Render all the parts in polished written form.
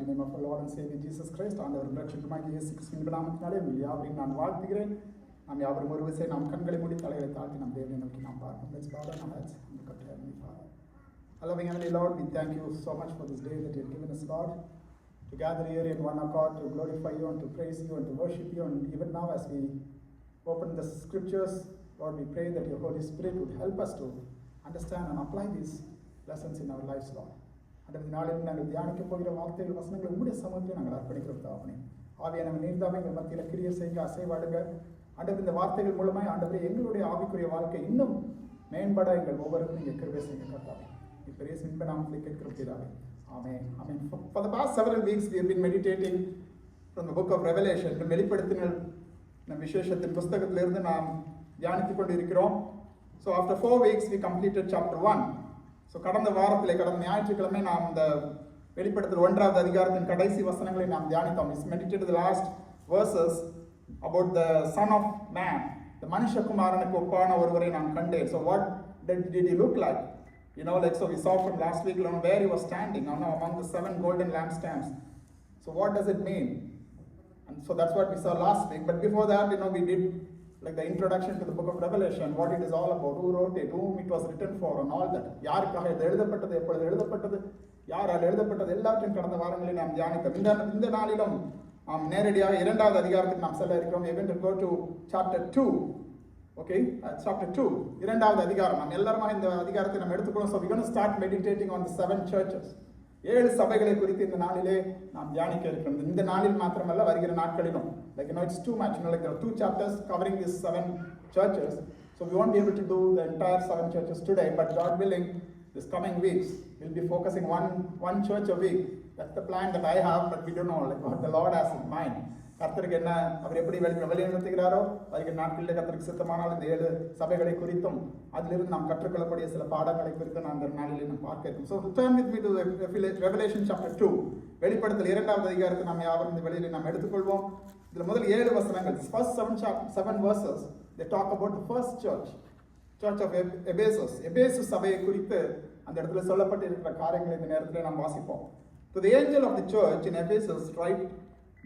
name of our Lord and Savior Jesus Christ, ஆண்டவரும் இரட்சகருமாகிய இயேசு கிறிஸ்துவின் நாமத்தினாலே உங்கள் யாவரையும் நான் வாழ்த்துகிறேன். நாம் யாவரும் ஒரு விசை நாம் கண்களை மூடி தலைகளை தாழ்த்தி நம் தேவனை நோக்கி நாம் பார்ப்போம். Let's bow down our heads and look up to Heavenly Father. Loving Heavenly Lord, we thank you so much for this day that you have given us, Lord, to gather here in one accord, to glorify you and to praise you and to worship you. And even now as we open the scriptures, Lord, we pray that your Holy Spirit would help us to understand and apply these lessons in our lives, Lord. அந்த நாளில் நாங்கள் தியானிக்க போகிற வார்த்தைகள் வசனங்கள் உங்களுடைய சமூகத்தில் நாங்கள் அர்ப்பணிக்கிறோம் தாவனே. ஆவியான நீர்தாவே எங்கள் மத்தியில் கிரியை செய்ய அசைவாடுங்க. ஆண்டவர் இந்த வார்த்தைகள் மூலமாய் ஆண்டவரே எங்களுடைய ஆவிக்குரிய வாழ்க்கை இன்னும் மேம்பட எங்கள் ஒவ்வொருவரும் நீங்கள் கிருபை செய்ய கர்த்தாவே. இப்ப இயேசு இன்ப நாமத்தில் கேட்கிறோம் பிதாவே. Amen. Amen. For the past several weeks we have been meditating from the book of Revelation. வெளிப்படுத்தின விசேஷத்தின் புஸ்தகத்திலிருந்து நாம் தியானித்துக் கொண்டு இருக்கிறோம். So after 4 weeks we completed chapter 1. So கடந்த ஞாயிற்றுக்கிழமை நாம் இந்த வெளிப்படுத்தல் 1வது அதிகாரத்தின் கடைசி வசனங்களை நாம் தியானித்தோம். We meditated the last verses about the son of man. The மனுஷகுமாரனுக்கு ஒப்பான ஒருவரை நான் கண்டேன். So what did he look like? You know, like, so we saw from last week where he was standing among the 7 golden lampstands. So what does it mean? And so that's what we saw last week. But before that, we did like the introduction to the book of Revelation, what it is all about, who wrote it, whom it was written for, and all that. யாருக்காக இது எழுதப்பட்டது, எப்பொழுது எழுதப்பட்டது, யாரால் எழுதப்பட்டது, எல்லாத்தையும் கடந்த வாரங்களில் நாம் தியானித்தோம். இந்த நாளிலும் நேரடியாக 2வது அதிகாரத்துக்கு நாம் செல்ல இருக்கிறோம். We are going to go to chapter 2. Okay, chapter 2, 2வது அதிகாரம். நாம் எல்லாரும் இந்த அதிகாரத்தை நாம் எடுத்துக்கணும். So we're going to start meditating on the 7 churches. 7 சபைகளை குறித்து இந்த நாளிலே நாம் தியானிக்க இருக்கிறோம். இந்த நாளில் மாத்திரமல்ல, வருகிற நாட்களிலும். Like, it's too much. Like, there are 2 chapters covering these 7 churches. So we won't be able to do the entire 7 churches today, but God willing, this coming weeks, we'll be focusing one church a week. That's the plan that I have, but we don't know like what the Lord has in mind. கர்த்தருக்கு என்ன, அவர் எப்படி வழிநடத்துகிறாரோ வருகிற நாட்களில் கர்த்தருக்கு சித்தமானால் இந்த 7 சபைகளை குறித்தும் அதிலிருந்து நாம் கற்றுக்கொள்ளக்கூடிய சில பாடங்களை குறித்து நான் அந்த நாளிலே நாம் பார்க்க இருக்கோம். So turn with me to Revelation chapter 2. வெளிப்படுத்தல் 2வது அதிகாரத்தை நாம் யாவரும் இந்த வெளியிலே நாம் எடுத்துக்கொள்வோம். இதில் முதல் 7 வசனங்கள், first 7 verses, they talk about the first church of Ephesus. எபேசு சபையை குறித்து அந்த இடத்துல சொல்லப்பட்டு இருக்கிற காரியங்களை இந்த நேரத்தில் நாம் வாசிப்போம். To the angel of the church in Ephesus write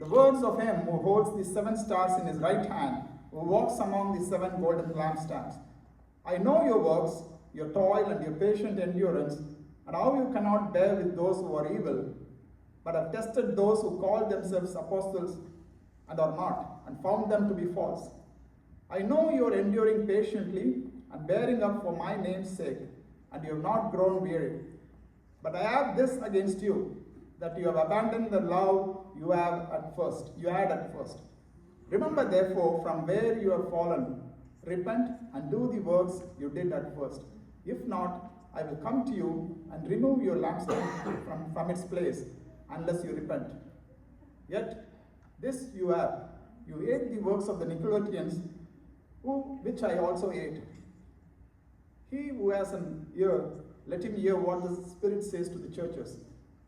the words of him who holds the 7 stars in his right hand, who walks among the 7 golden lampstands. I know your works, your toil and your patient endurance, and how you cannot bear with those who are evil, but have tested those who call themselves apostles and are not, and found them to be false. I know you are enduring patiently and bearing up for my name's sake, and you have not grown weary. But I have this against you, that you have abandoned the love you had at first. Remember therefore from where you have fallen, repent and do the works you did at first. If not, I will come to you and remove your lampstand from its place, unless you repent. Yet this you have, you ate the works of the Nicolaitans, which I also ate. He who has an ear, let him hear what the Spirit says to the churches.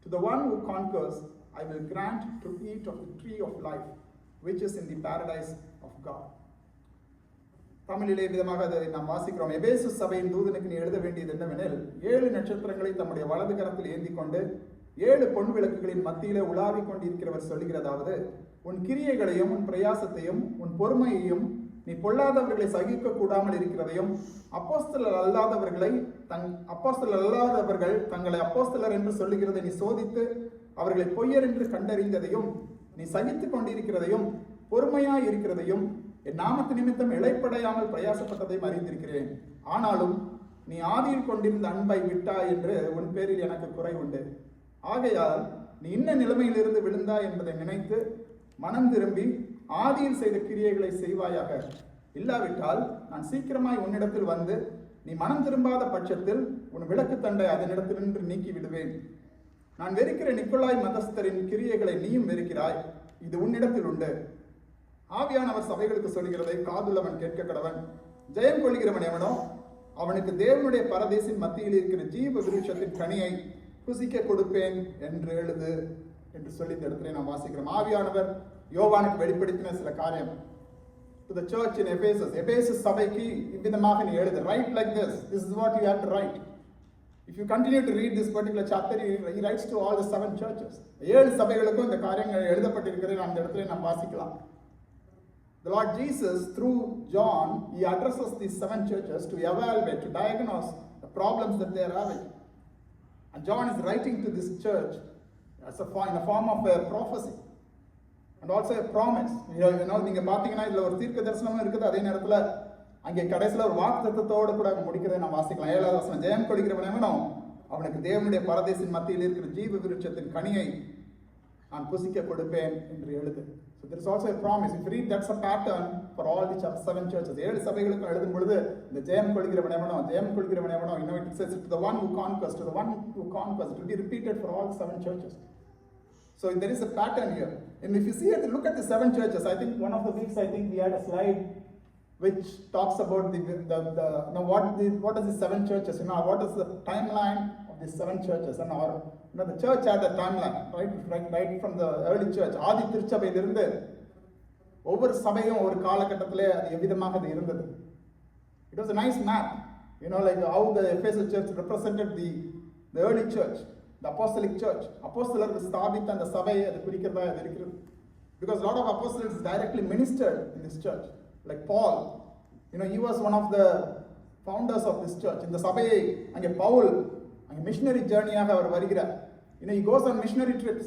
To the one who conquers, I will grant to eat of the tree of life, which is in the paradise of God. தமிழிலே விதமாக அதை நாம் வாசிக்கிறோம். எபேசு சபையின் தூதனுக்கு நீ எழுத வேண்டியது என்னவெனில், 7 நட்சத்திரங்களை தம்முடைய வலது கரத்தில் ஏந்தி கொண்டு 7 பொன் விளக்குகளின் மத்தியிலே உலாவிக் கொண்டிருக்கிறவர் சொல்லுகிறதாவது, உன் கிரியைகளையும் உன் பிரயாசத்தையும் உன் பொறுமையையும் நீ பொல்லாதவர்களை சகிக்க கூடாமல் இருக்கிறதையும் அப்போஸ்தலர் அல்லாதவர்கள் தங்களை அப்போஸ்தலர் என்று சொல்லுகிறதை நீ சோதித்து அவர்களை பொய்யர் என்று கண்டறிந்ததையும் நீ சகித்துக் கொண்டிருக்கிறதையும் பொறுமையாய் இருக்கிறதையும் என் நாமத்து நிமித்தம் இளைப்படையாமல் பிரயாசப்பட்டதையும் அறிந்திருக்கிறேன். ஆனாலும் நீ ஆதியில் கொண்டிருந்த அன்பை விட்டாய் என்று உன் பேரில் எனக்கு குறை உண்டு. ஆகையால் நீ இன்ன நிலைமையிலிருந்து விழுந்தாய் என்பதை நினைத்து மனம் திரும்பி ஆதியில் செய்த கிரியைகளை செய்வாயாக. இல்லாவிட்டால் நான் சீக்கிரமாய் உன்னிடத்தில் வந்து நீ மனம் திரும்பாத பட்சத்தில் உன் விளக்கு தண்டை அதனிடத்திலிருந்து நீக்கி விடுவேன். நான் வெறுக்கிற நிக்கோலாய் மதஸ்தரின் கிரியைகளை நீயும் வெறுக்கிறாய், இது உன்னிடத்தில் உண்டு. ஆவியானவர் சபைகளுக்கு சொல்கிறதை காதுள்ளவன் கேட்க கடவன். ஜெயம் கொள்கிறவன் எவனோ அவனுக்கு தேவனுடைய பரதேசின் மத்தியில் இருக்கிற ஜீவ விருட்சத்தின் கனியை புசிக்க கொடுப்பேன் என்று எழுது என்று சொல்லி இந்த இடத்துல நாம் வாசிக்கிறோம். ஆவியானவர் யோவானுக்கு வெளிப்படுத்தின சில காரியம். To the church in Ephesus, சபைக்கு இவ்விதமாக நீ எழுது. Write like this. This is what you have to write. If you continue to read this particular chapter, he writes to all the 7 churches. 7 சபைகளுக்கும் இந்த காரியங்கள் எழுதப்பட்டிருக்கிறது அந்த இடத்துல நாம் வாசிக்கலாம். The Lord Jesus, through John, he addresses these 7 churches to evaluate, to diagnose the problems that they are having. And John is writing to this church as in a form of a prophecy and also a promise. நீங்க பாத்தீங்கன்னா இதுல ஒரு தீர்க்க தரிசனமும் இருக்குது, அதே நேரத்துல அங்கே கடைசியில் ஒரு வாக்குத்தத்தத்தோடு கூட முடிக்கிறதை நாம் வாசிக்கலாம். 7வது வசனம், ஜெயம் கொடுக்கிறவனோ அவனுக்கு தேவனுடைய பரதேசின் மத்தியில் இருக்கிற ஜீவ விருட்சத்தின் கனியை நான் புசிக்க கொடுப்பேன் என்று எழுது. So there is also a promise. If you read, that's a pattern for all the 7 churches. 7 சபைகளுக்கும் எழுதும் பொழுது இந்த ஜெயம் கொள்கிறவனோ it says to the one who conquers, to the one who conquers. It will be repeated for all 7 churches. So there is a pattern here. And if you see it, look at the 7 churches. I think one of the weeks we had a slide which talks about what is the 7 churches, what is the timeline of the 7 churches, and the church had a timeline, right from the early church. ஆதி திருச்சபையிலிருந்து ஒவ்வொரு சபையும் ஒரு காலகட்டத்திலே அது எவ்விதமாக அது இருந்தது. It was a nice map, like how the Ephesus church represented the early church, the apostolic church. அப்போஸ்தலர்கள் ஸ்தாபித்த அந்த சபை அது குறிக்கிறதா அது இருக்கிறது. Because a lot of apostles directly ministered in this church. Like Paul, he was one of the founders of this church. In the சபையை அங்கே பவுல் அங்கே missionary ஜர்னியாக அவர் வருகிறார். He goes on missionary trips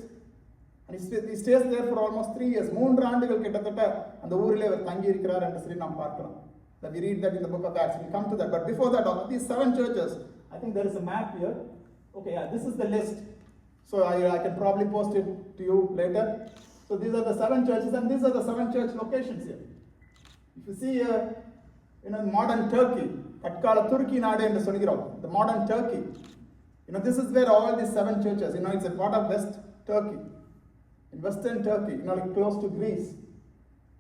and he stays there for almost 3 years. 3 ஆண்டுகள் கிட்டத்தட்ட அந்த ஊரிலே அவர் தங்கி இருக்கிறார் என்று சொல்லி நாம் பார்க்கிறோம். That we read that in the book of Acts. We come to that. But before that, all these 7 churches, I think there is a map here. Okay, yeah, this is the list. So I can probably post it to you later. So these are the 7 churches, and these are the 7 church locations here. If you see here, modern Turkey, Katkala Turkey Nade என்று சொல்கிறோம், the modern Turkey, this is where all these 7 churches, it's a part of West Turkey, in Western Turkey, like close to Greece.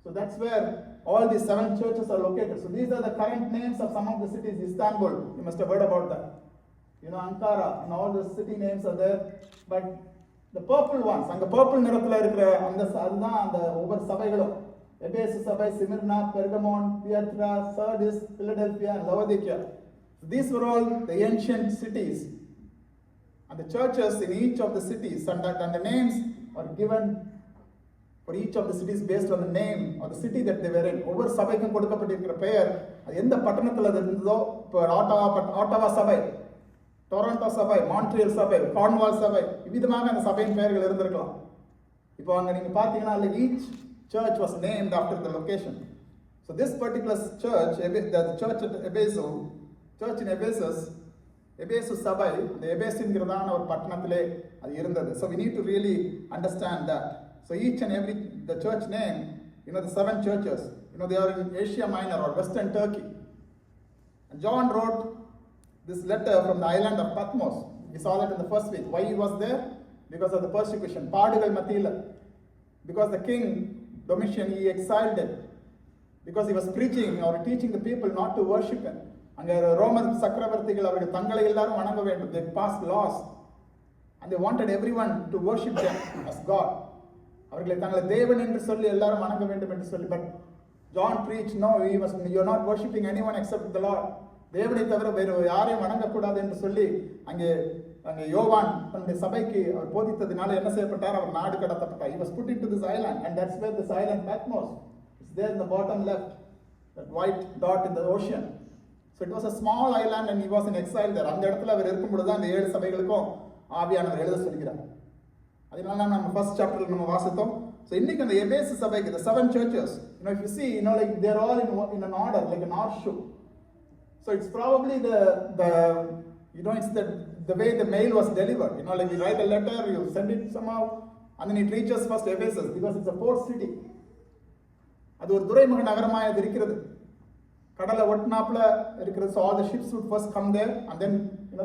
So that's where all these 7 churches are located. So these are the current names of some of the cities. Istanbul, you must have heard about that. Ankara, and all the city names are there. But the purple ones, and the purple நிறத்துல இருக்கிற அதுதான் அந்த ஒவ்வொரு சபைகளும். Ephesus சபை, Smyrna, Pergamon, Thyatira, Sardis, Philadelphia, and Laodicea. These were all the ancient cities. And the churches in each of the cities, and the names are given for each of the cities based on the name or the city that they were in. ஒவ்வொரு சபைக்கும் கொடுக்கப்பட்டிருக்கிற பெயர் அது எந்த பட்டணத்தில் அது இருந்ததோ. இப்போ ஆட்டாவா சபை, டொரண்டோ சபை, மான்ட்ரியல் சபை, கார்ன்வால் சபை, இவ்விதமாக அந்த சபையின் பெயர்கள் இருந்திருக்கலாம். இப்போ அங்கே நீங்கள் பார்த்தீங்கன்னா each church was named after the location. So this particular church, the church at Ephesus, church in Ephesus, Ephesus சபை, the எபேசுங்கிறதான ஒரு பட்டணத்திலே அது இருந்தது. So we need to really understand that. So each and every, the church name, the 7 churches, they are in Asia Minor or Western Turkey. And John wrote this letter from the island of Patmos. We saw that in the first week. Why he was there? Because of the persecution. பாடுகள் மத்தியில். Because the king Domitian, he exiled him because he was preaching or teaching the people not to worship him. அங்க Roman சக்கரவர்த்திகள் அவர்கள் தங்களை எல்லாரும் வணங்க வேண்டும். They passed laws and they wanted everyone to worship them as God. அவர்களை தங்களை தேவன் என்று சொல்லி எல்லாரும் வணங்க வேண்டும் என்று சொல்லி. But John preached, no, you're not worshiping anyone except the Lord. தேவனை தவிர வேறு யாரையும் வணங்கக்கூடாது என்று சொல்லி அங்கே யோவான் தன்னுடைய சபைக்கு அவர் போதித்ததினால என்ன செய்யப்பட்டார்? அவர் நாடு கடத்தப்பட்டார். He was put into this island, and that's where this island Patmos is there in the bottom left, that white dot in the ocean. So it was a small island and he was in exile there. அந்த இடத்துல அவர் இருக்கும் பொழுது அந்த 7 சபைகளுக்கும் ஆவியானவர் எழுத சொல்கிறார். அதனால நம்ம ஃபர்ஸ்ட் சாப்டர்ல நம்ம வாசித்தோம். So இன்னைக்கு அந்த எபேசு சபைக்கு, the 7 churches, if you see, like they're all in an order, like an horseshoe. So it's probably it's the way the mail was delivered. Like you write a letter, you send it somehow, and then it reaches first Ephesus because it's a port city. அது ஒரு துறைமுக நகரமாக அது இருக்கிறது. கடலை ஒட்டினாப்புல இருக்கிறது. So all the ships would first come there, and then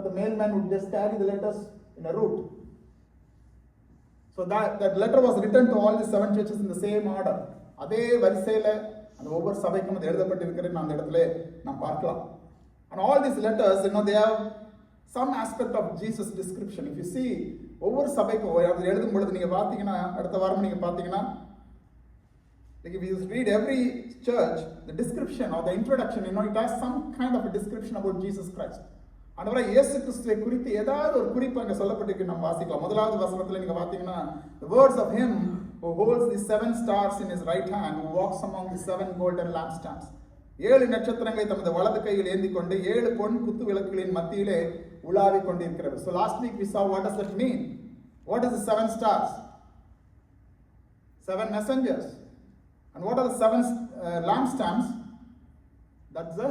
the mailman would just carry the letters in a route. So that letter was written to all the 7 churches in the same order. அதே வரிசையில அந்த ஒவ்வொரு சபைக்கும் அது எழுதப்பட்டிருக்கிறது அந்த இடத்துல நாம் பார்க்கலாம். And all these letters, they have some aspect of Jesus description. If you see, ஒவ்வொரு சபைக்கும் அது எழுதும் பொழுது நீங்க பார்த்தீங்கன்னா, அடுத்த வாரம் நீங்க பார்த்தீங்கன்னா, like if you read every church, the description or the introduction, it has some kind of a description about Jesus Christ. ஆண்டவரே இயேசு கிறிஸ்துவை குறித்து ஏதாவது ஒரு குறிப்பு அங்கே சொல்லப்பட்டிருக்கு நம்ம வாசிக்கலாம். முதலாவது வசனத்தில் நீங்க பார்த்தீங்கன்னா, the words of him who holds the 7 stars in his right hand, who walks among the 7 golden lampstands. 7 நட்சத்திரங்களை தமது வலது கையில் ஏந்தி கொண்டு 7 பொன் குத்து விளக்குகளின் மத்தியிலே உலாவிக் கொண்டிருக்கிறது. So last week we saw what does that mean? What is the 7 stars? 7 messengers. And what are the 7 lampstands? That's the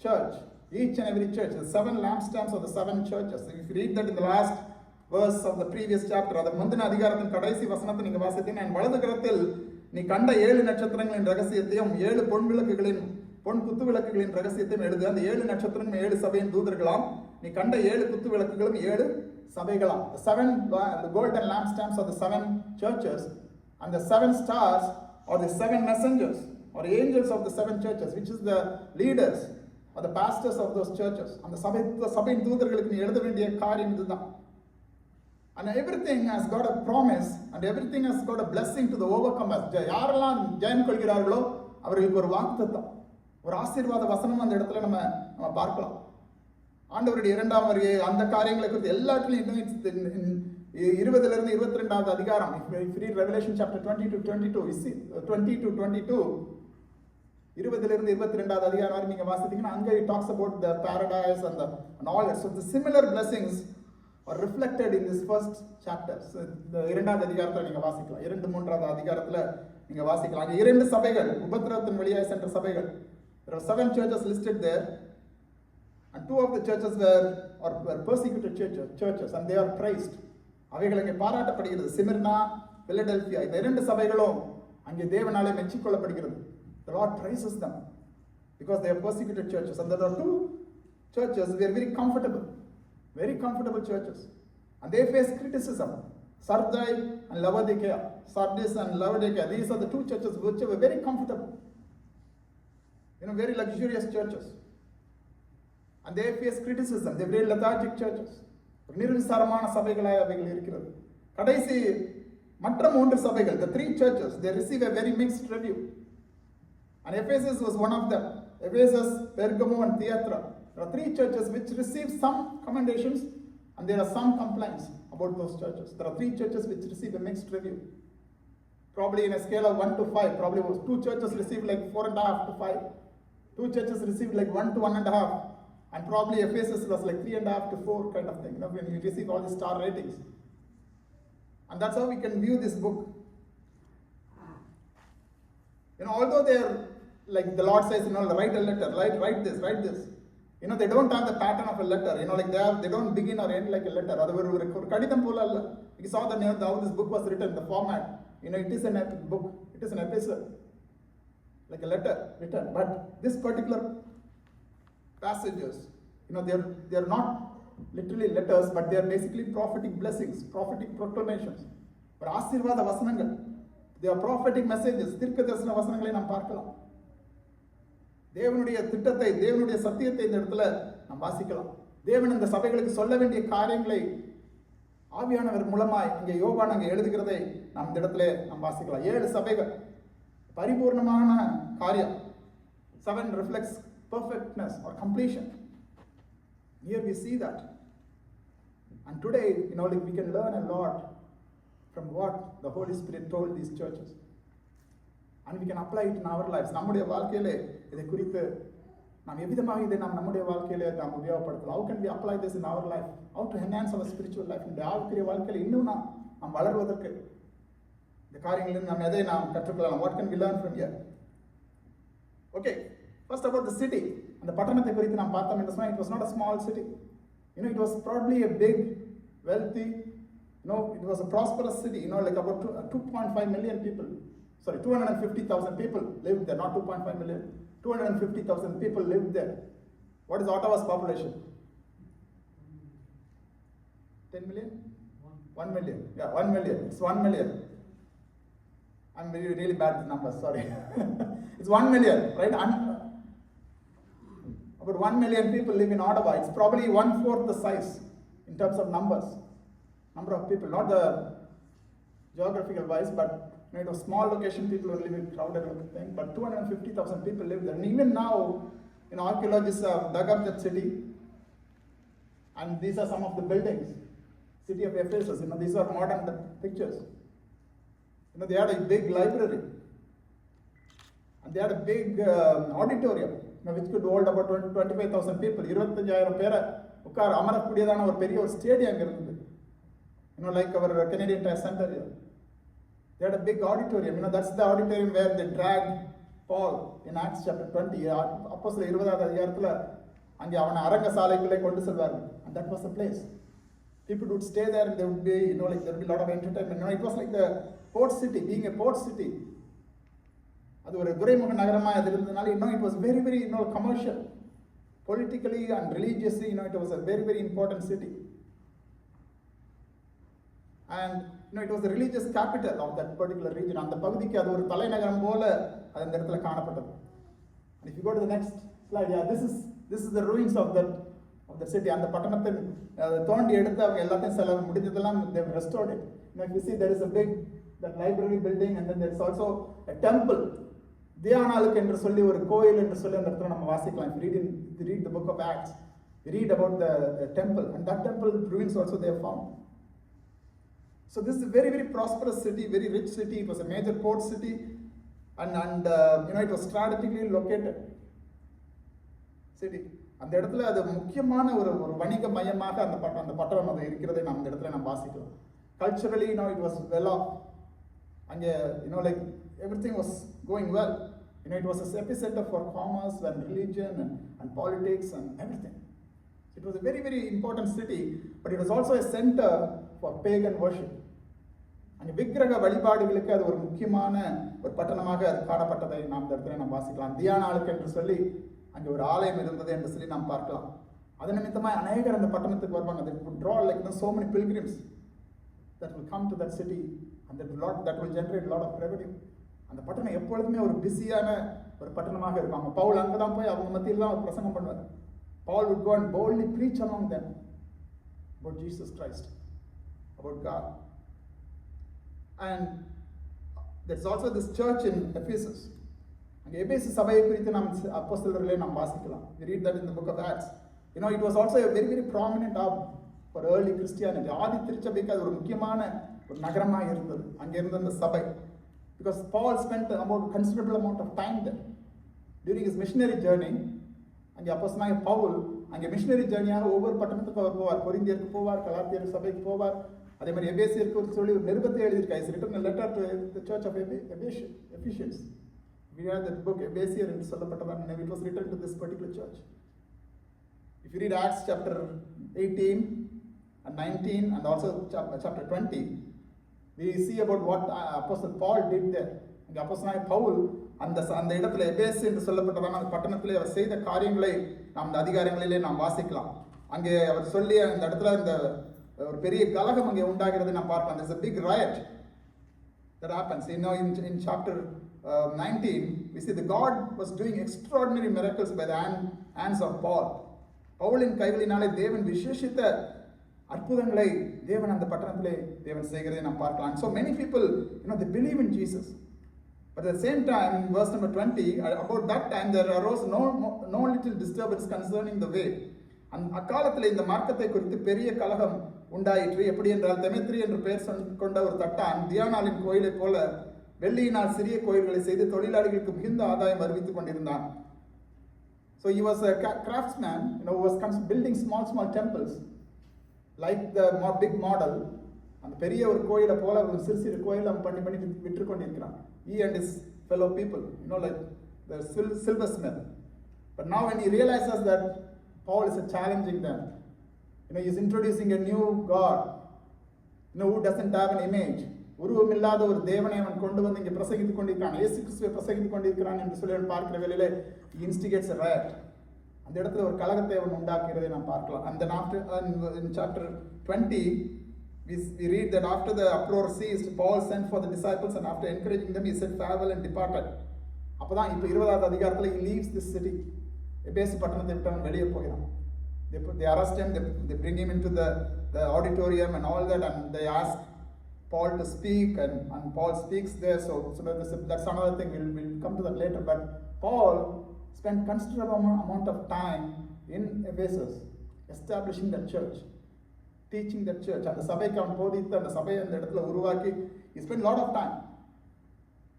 church. Each and every church. The 7 lampstands are the 7 churches. If you read that in the last verse of the previous chapter, அது முந்தின அதிகாரத்தின் கடைசி வசனத்தை நீங்க வாசித்தீங்கன்னா, என் வலது கரத்தில் நீ கண்ட 7 நட்சத்திரங்களின் ரகசியத்தையும் 7 பொன் குத்து விளக்குகளின் ரகசியத்தையும் எழுது. அந்த 7 நட்சத்திரங்களும் 7 சபையின் தூதர்களாம். நீ கண்ட 7 குத்து விளக்குகளும் 7 சபைகளாம். The 7 golden lampstands are the 7 churches, and the 7 stars are the 7 messengers or angels of the 7 churches, which is the leaders or the pastors of those churches. அந்த சபையின் தூதர்களுக்கு நீ எழுத வேண்டிய காரியம் இதுதான். And everything has got a promise and everything has got a blessing to the overcomers. யாரெல்லாம் ஜெயம் கொள்கிறார்களோ அவர்களுக்கு ஒரு வாக்குத்தத்தம், ஒரு ஆசீர்வாத வசனம் அந்த இடத்துல நம்ம பார்க்கலாம். ஆண்டவருடைய 2ஆம் வருகை அந்த காரியங்களை குறித்து எல்லாத்துலையும் 20 22வது அதிகாரம், if you read Revelation chapter 20 to 22, 20 22வது அதிகாரம் வரை நீங்க வாசித்தீங்கன்னா, அங்க it talks about the paradise and all that. So the similar blessings are reflected in this first chapter. So இந்த 2வது அதிகாரத்துல நீங்க வாசிக்கலாம். 2-3வது அதிகாரத்துல நீங்க வாசிக்கலாம். அங்க 2 சபைகள், உபத்திரவத்தின் வழியாய் சென்ற சபைகள். There are 7 churches listed there, and 2 of the churches were persecuted churches and they are praised. அவைகள் அங்கே பாராட்டப்படுகிறது. சிமிர்னா, பிலடெல்பியா, இந்த 2 சபைகளும் அங்கே தேவனாலே மெச்சிக்கொள்ளப்படுகிறது. The Lord praises them because they are persecuted churches. And there are 2 churches, they are very comfortable churches, and they face criticism. Sardis and Laodicea, these are the 2 churches which were very comfortable, very luxurious churches, and they face criticism. They are very lethargic churches. நிர்விசாரமான சபைகளாய் அவைகள் இருக்கிறது. கடைசி மற்ற 3 சபைகள், the 3 churches, they receive a very mixed review, and Ephesus was one of them. Ephesus, Pergamo and Thyatira. There are 3 churches which receive some commendations and there are some complaints about those churches. There are 3 churches which receive a mixed review. Probably in a scale of 1 to 5, probably 2 churches received like 4.5 to 5. 2 churches received like 1 to 1.5. And probably Ephesus was like 3.5 to 4 kind of thing, when you receive all the star ratings. And that's how we can view this book. Although they are, like the Lord says, write a letter, write this. They don't have the pattern of a letter, like they don't begin or end like a letter. You saw how this book was written, the format. It is an book, it is an epistle, like a letter written. But this particular passages, they are not literally letters, but they are basically prophetic blessings, prophetic proclamations. But ஆசீர்வாத வசனங்கள், they are prophetic messages. தீர்க்கதரிசன வசனங்களை நாம் பார்க்கலாம். தேவனுடைய திட்டத்தை, தேவனுடைய சத்தியத்தை இந்த இடத்துல நாம் வாசிக்கலாம். தேவன் இந்த சபைகளுக்கு சொல்ல வேண்டிய காரியங்களை ஆவியானவர் மூலமாய் இங்கே யோவான் அங்கே எழுதுகிறதை நாம் இந்த இடத்துல நாம் வாசிக்கலாம். 7 சபைகள், பரிபூர்ணமான காரியம். 7 reflects perfectness or completion. Here we see that. And today, we can learn a lot from what the Holy Spirit told these churches. And we can apply it in our lives. நம்முடைய வாழ்க்கையிலே இதை குறித்து நாம் எவ்விதமாக இதை நம்முடைய வாழ்க்கையிலே நாம் உபயோகப்படுத்தலாம். How can we apply this in our life? How to enhance our spiritual life? இந்த ஆவிக்குரிய வாழ்க்கையில இன்னும் நாம் வளர்வதற்கு இந்த காரியங்களில் நாம் எதை நாம் கற்றுக்கொள்ளலாம்? What can we learn from here? Okay. First about the city. அந்த பட்டணத்தை குறித்து நாம் பார்த்தோம் என்று சொன்னால், it was not a small city. It was probably a big, wealthy, it was a prosperous city. Like about 2.5 million people. Sorry, 250,000 people lived there, not 2.5 million. 250,000 people lived there. What is Ottawa's population? 10 million? 1 million. Yeah, 1 million. It's 1 million. I'm really bad with numbers, sorry. It's 1 million, right? About 1 million people live in Ottawa. It's probably 1/4 the size in terms of number of people, not the geographical wise, but it was small location, people were living crowded with the thing, but 250,000 people live there. And even now, archaeologists have dug up that city, And these are some of the buildings. City of Ephesus, these are modern pictures. They had a big library. And they had a big auditorium, which could hold about 25,000 people. 25,000 பேரை அமரக்கூடியதான ஒரு பெரிய ஒரு stadium அங்கே இருந்தது. Like our Canadian Tire Center here. They had a big auditorium. That's the auditorium where they dragged Paul in Acts chapter 20. அப்போஸ்தலர் 20வது அதிகாரத்தில் அங்கே அவனை அரங்க சாலைக்குள்ளே கொண்டு செல்வார்கள். And that was the place. People would stay there and there would be, there would be a lot of entertainment. It was like the port city, being a port city. அது ஒரு துறைமுக நகரமாக அது இருந்ததுனால it was very, very, commercial. Politically and religiously, it was a very, very important city. And it was the religious capital of that particular region. அந்த பகுதிக்கு அது ஒரு தலைநகரம் போல அது அந்த இடத்துல காணப்பட்டது. And if you go to the next slide, this is the ruins of that city. அந்த பட்டணத்தை தோண்டி எடுத்து அவங்க எல்லாத்தையும் செலவு முடிஞ்சதெல்லாம் they restored it. If you see, there is a big that library building, and then there is also a temple. தியானாளுக்கு என்று சொல்லி ஒரு கோயில் என்று சொல்லி அந்த இடத்துல நம்ம வாசிக்கலாம். If you read the book of Acts, you read about the temple, and that temple ruins also they have found. So this is a very, very prosperous city, very rich city. It was a major port city, and it was strategically located city. அந்த இடத்துல அது முக்கியமான ஒரு வணிக மையமாக அந்த பட்டணம் அது இருக்கிறதை நம்ம இந்த இடத்துல நம்ம வாசிக்கலாம். Culturally, it was well off. அங்கே like everything was going well. It was a epicenter for commerce and religion and politics and everything. It was a very, very important city, but it was also a center for pagan worship. அங்கே விக்கிரக வழிபாடுகளுக்கு அது ஒரு முக்கியமான ஒரு பட்டணமாக அது காணப்பட்டதை நாம் இந்த இடத்துல நாம் வாசிக்கலாம். தியானாளுக்கு என்று சொல்லி அங்கே ஒரு ஆலயம் இருந்தது என்று சொல்லி நாம் பார்க்கலாம். அது நிமித்தமாக அநேகர் அந்த பட்டணத்துக்கு வருவாங்க. They would draw like so many pilgrims that will come to that city, and that will generate a lot of revenue. அந்த பட்டணம் எப்பொழுதுமே ஒரு பிஸியான ஒரு பட்டணமாக இருப்பாங்க. பவுல் அங்கே தான் போய் அவங்க மத்தியில் தான் பிரசங்கம் பண்ணுவார். Paul would go and boldly preach among them about Jesus Christ, about God. And there's also this church in Ephesus. And Ephesus சபையை குறித்து நாம் அப்போஸ்தலர்களிலே நாம் வாசிக்கலாம். We read that in the book of Acts. It was also a very, very prominent hub for early Christianity. ஆதி திருச்சபைக்கு அது ஒரு முக்கியமான ஒரு நகரமாக இருந்தது அங்கே இருந்த அந்த சபை. Because Paul spent a considerable amount of time there during his missionary journey. அங்கே அப்போஸ்தலனாகிய பவுல் அங்கே மிஷனரி ஜேர்னியாக ஒவ்வொரு பட்டணத்துக்கு அவர் போவார். கொரிந்தியருக்கு போவார், கலாத்தியர் சபைக்கு போவார். அதே மாதிரி எபேசியருக்கு சொல்லி ஒரு நிருபத்தை எழுதியிருக்காரு. He written a letter to the church of Ephesians. We have the book எபேசியர் என்று சொல்லப்பட்டதான். It was written to this particular church. If you read Acts chapter 18 and 19 and also chapter 20, we see about what Apostle Paul did there. அங்கே அப்போஸ்தலனாகிய பவுல் அந்த இடத்துல எபேசு என்று சொல்லப்பட்டதான அந்த பட்டணத்திலே அவர் செய்த காரியங்களை நாம் இந்த அதிகாரங்களிலே நாம் வாசிக்கலாம். அங்கே அவர் சொல்லி அந்த இடத்துல இந்த ஒரு பெரிய கலகம் அங்கே உண்டாகிறது நாம் பார்க்கலாம். There's a big riot that happens. In chapter 19, we see the God was doing extraordinary miracles by the hands of Paul. பவுலின் கைகளினாலே தேவன் விசேஷித்த அற்புதங்களை தேவன் அந்த பட்டணத்திலே தேவன் செய்கிறதை நாம் பார்க்கலாம். So many people, they believe in Jesus. But at the same time, in verse number 20, about that time there arose no little disturbance concerning the way. அக்காலத்தில் இந்த மார்க்கத்தை குறித்து பெரிய கலகம் உண்டாயிற்று. எப்படி என்றால், தெமெத்ரி என்று பெயர் கொண்ட ஒரு தட்டான் தியானாளின் கோயிலை போல வெள்ளியினால் சிறிய கோயில்களை செய்து தொழிலாளிகளுக்கு மிகுந்த ஆதாயம் அறிவித்துக் கொண்டிருந்தான். So he was a craftsman, who was building small temples like the big model. அந்த பெரிய ஒரு கோயிலை போல ஒரு சிறு கோயில் அவன் பண்ணி விற்று கொண்டிருக்கிறான். He and his fellow people, like the silversmith. But now when he realizes that Paul is challenging them, he is introducing a new God, who doesn't have an image. உருவமில்லாத ஒரு தேவனை அவன் கொண்டு வந்து இங்கே பிரசங்கித்துக் கொண்டிருக்கிறான், இயேசு கிறிஸ்துவை பிரசங்கித்துக் கொண்டிருக்கிறான் என்று சொல்லி பார்க்கிற வேளையிலே he instigates a riot. அந்த இடத்துல ஒரு கலகத்தை அவன் உண்டாக்குறதை நாம் பார்க்கலாம். And then after in chapter 20 we read that after the uproar ceased, Paul sent for the disciples, and after encouraging them he said farewell and departed. அப்பதான் இப்போ 20வது அதிகாரத்தில் he leaves this city. எபேசு பட்டணத்தை விட்டு அவன் வெளியே போகிறான். They arrest him, they bring him into the auditorium and all that, and they ask Paul to speak, and Paul speaks there. So that's another thing. We'll come to that later. But Paul spent considerable amount of time in Ephesus. establishing that church, teaching that church. அந்த சபைக்கு அவன் போதித்து அந்த சபையை அந்த இடத்துல உருவாக்கி he spent a lot of time.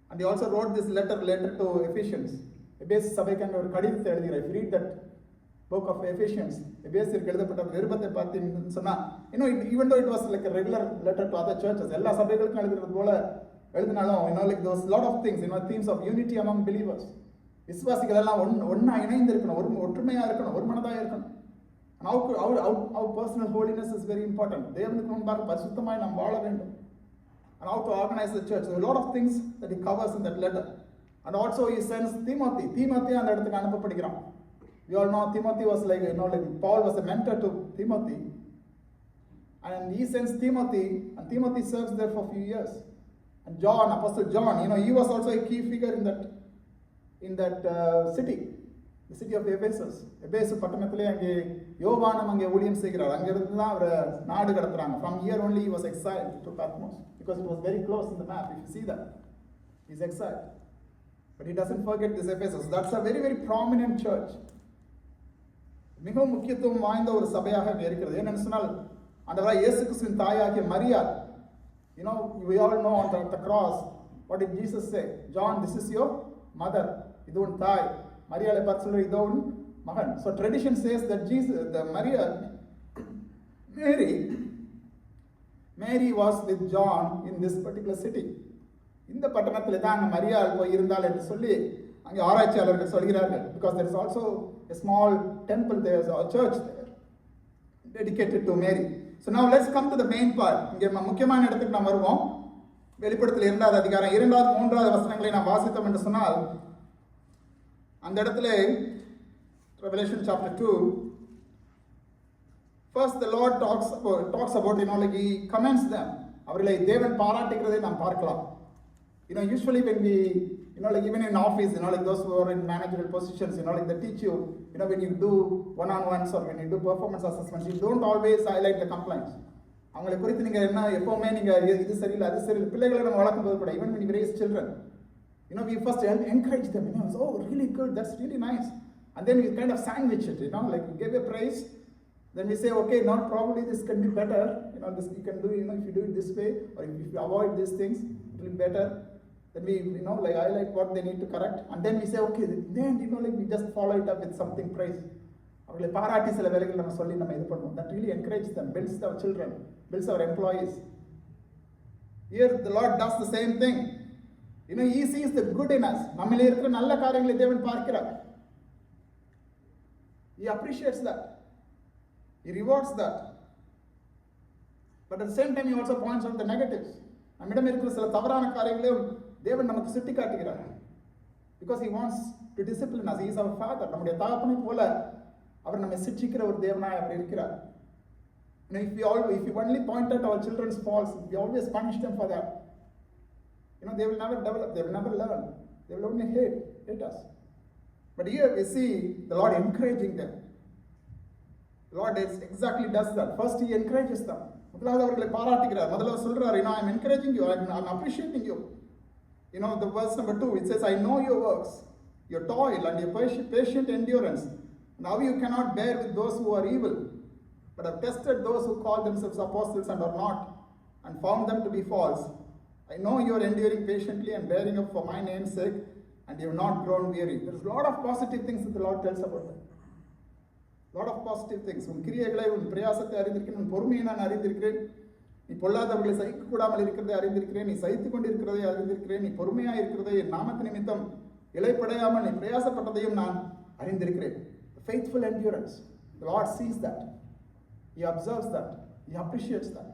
And he also wrote this letter to Ephesians. எபேசு சபைக்கு அங்கே ஒரு கடிதத்தை எழுதுகிறார். If you read that book of Ephesians, எபேசிற்கு எழுதப்பட்ட நிருபத்தை பார்த்தீங்கன்னு சொன்னா, even though it was like a regular letter to other churches, எல்லா சபைகளுக்கும் எழுதுறது போல எழுதினாலும் like those lot of things, themes of unity among believers. விசுவாசிகள் எல்லாம் ஒன்னா இணைந்து இருக்கணும், ஒற்றுமையா இருக்கணும், ஒரு மனதாக இருக்கணும். And our personal holiness is very important. தேவனுக்கு முன்பாக பரிசுத்தமாய் நாம் வாழ வேண்டும். And how to organize the church. There are a lot of things that he covers in that letter. And also he sends Timothy அந்த இடத்துக்கு அனுப்பப்படுகிறான். We all know Timothy was like Paul was a mentor to Timothy. And he sends Timothy, and Timothy serves there for a few years. And John, Apostle John, he was also a key figure in that city, the city of Ephesus. எபேசு பட்டணத்திலே அங்கே யோவானும் அங்கே ஊழியம் செய்கிறார். அங்கிருந்து தான் அவர் நாடு கடத்துறாங்க. From here only he was exiled to Patmos because it was very close in the map. If you see that, he's exiled. But he doesn't forget this Ephesus. That's a very, very prominent church. மிகவும் முக்கியத்துவம் வாய்ந்த ஒரு சபையாக இருக்கிறது. ஏன்னு சொன்னால் ஆண்டவராகிய இயேசு கிறிஸ்துவின் தாயாகிய மரியாள், we all know on the cross, what did Jesus say? John, this is your mother. இது உன் தாய். மரியாளை பார்த்து சொல்ற இதோ உன் மகன். So tradition says that Mary was with John in this particular city. இந்த பட்டணத்தில் தான் அங்கே மரியாள் போய் இருந்தால் என்று சொல்லி அங்கே ஆராய்ச்சியாளர்கள் சொல்கிறார்கள். Because there is also a small temple there, a church there dedicated to Mary. So now let's come to the main part. இங்கே முக்கியமான இடத்துக்கு நாம் வருவோம். வெளிப்படுத்தல் 2வது அதிகாரம் 2வது 3வது வசனங்களை நாம் வாசித்தோம் என்று சொன்னால், அந்த இடத்துல Revelation chapter 2, first the Lord talks about like he commends them. அவர்களை தேவன் பாராட்டுகிறதை நாம் பார்க்கலாம். Usually when we like even in office, like those who are in managerial positions, like they teach you, when you do one-on-ones or when you do performance assessments, you don't always highlight the complaints. அவங்களை குறித்து நீங்க என்ன எப்பவுமே நீங்க இது சரியில்லை அது சரியில்லை பிள்ளைகளை நம்ம வளர்க்கும் போது கூட, even when you raise children, we first encourage them. Oh, really good, that's really nice. And then we kind of sandwich it, like we give a praise, then we say, okay, not probably this can be better, this you can do, if you do it this way, or if you avoid these things, it will be better. Then we, like highlight what they need to correct, and then we say, okay, then like we just follow it up with something praise. அவர்களை பாராட்டி சில வேலைகள் நம்ம சொல்லி நம்ம இது பண்ணுவோம். That really encourages them, builds our children, builds our employees. Here the Lord does the same thing. He sees the good in us. நம்மிலே இருக்கிற நல்ல காரியங்களை தேவன் பார்க்கிறார். He appreciates that. He rewards that. But at the same time he also points out the negatives. நம்மிடம் இருக்கிற சில தவறான காரியங்களையும் தேவன் நமக்கு சுட்டி காட்டுகிறார். Because he wants to discipline us. He is our father. நம்முடைய தகப்பனை போல அவர் நம்மை சிட்சிக்கிற ஒரு தேவனாய் அப்படி இருக்கிறார். If you only point out our children's faults, if you always punish them for that, they will never develop, they will never learn, they will only hate us. But here we see the Lord encouraging them. The Lord exactly does that. First he encourages them. முதலாவது அவர்களை பாராட்டுகிறார். முதல்ல சொல்றார், I'm encouraging you, I'm appreciating you. The verse number 2, it says, I know your works, your toil and your patient endurance. Now you cannot bear with those who are evil, but have tested those who call themselves apostles and are not, and found them to be false. I know you are enduring patiently and bearing up for my name's sake, and you have not grown weary. There is a lot of positive things that the Lord tells about them. Lot of positive things. உன் கிரியைகளை, உன் பிரயாசத்தை அறிந்திருக்கிறேன், உன் பொறுமையை நான் அறிந்திருக்கிறேன், நீ பொல்லாதவர்களை சகிக்க கூடாமல் இருக்கிறதை அறிந்திருக்கிறேன், நீ சகித்துக் கொண்டிருக்கிறதை அறிந்திருக்கிறேன், நீ பொறுமையாக இருக்கிறதை, என் நாமத்து நிமித்தம் இலைப்படையாமல் நீ பிரயாசப்பட்டதையும் நான் அறிந்திருக்கிறேன். Faithful endurance. The Lord sees that. He observes that. He appreciates that.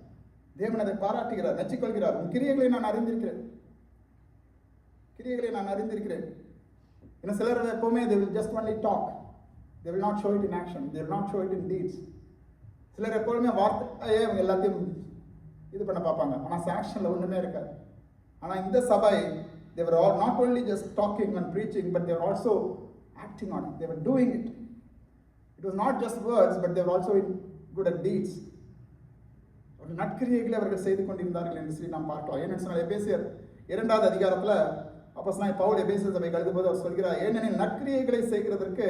தேவன் அதை பாராட்டுகிறார், மெச்சிக்கொள்கிறார். உன் கிரியைகளை நான் அறிந்திருக்கிறேன். சிலர் எப்பவுமே they will just only talk. They will not show it in action. They will not show it in deeds. சிலர் எப்பவுமே வார்த்தையே அவங்க எல்லாத்தையும் இது பண்ண பார்ப்பாங்க, ஆனால் ஆக்ஷன்ல ஒண்ணுமே இருக்காது. ஆனா இந்த சபை, they were all not only just talking and preaching, but they were also acting on it. They were doing it. It was not just words, but they were also good at deeds. ஒரு நற்கிரியைகளை அவர்கள் செய்து கொண்டிருந்தார்கள் என்று சொல்லி நாம் பார்க்கலாம். ஏன்னு சொன்னால் எபேசியர் 2வது அதிகாரத்துல அப்போஸ்தலனாகிய பவுல் எபேசியர் சபைக்கு எழுதும்போது அவர் சொல்கிறார், ஏனெனில் நற்கிரியைகளை செய்கிறதற்கு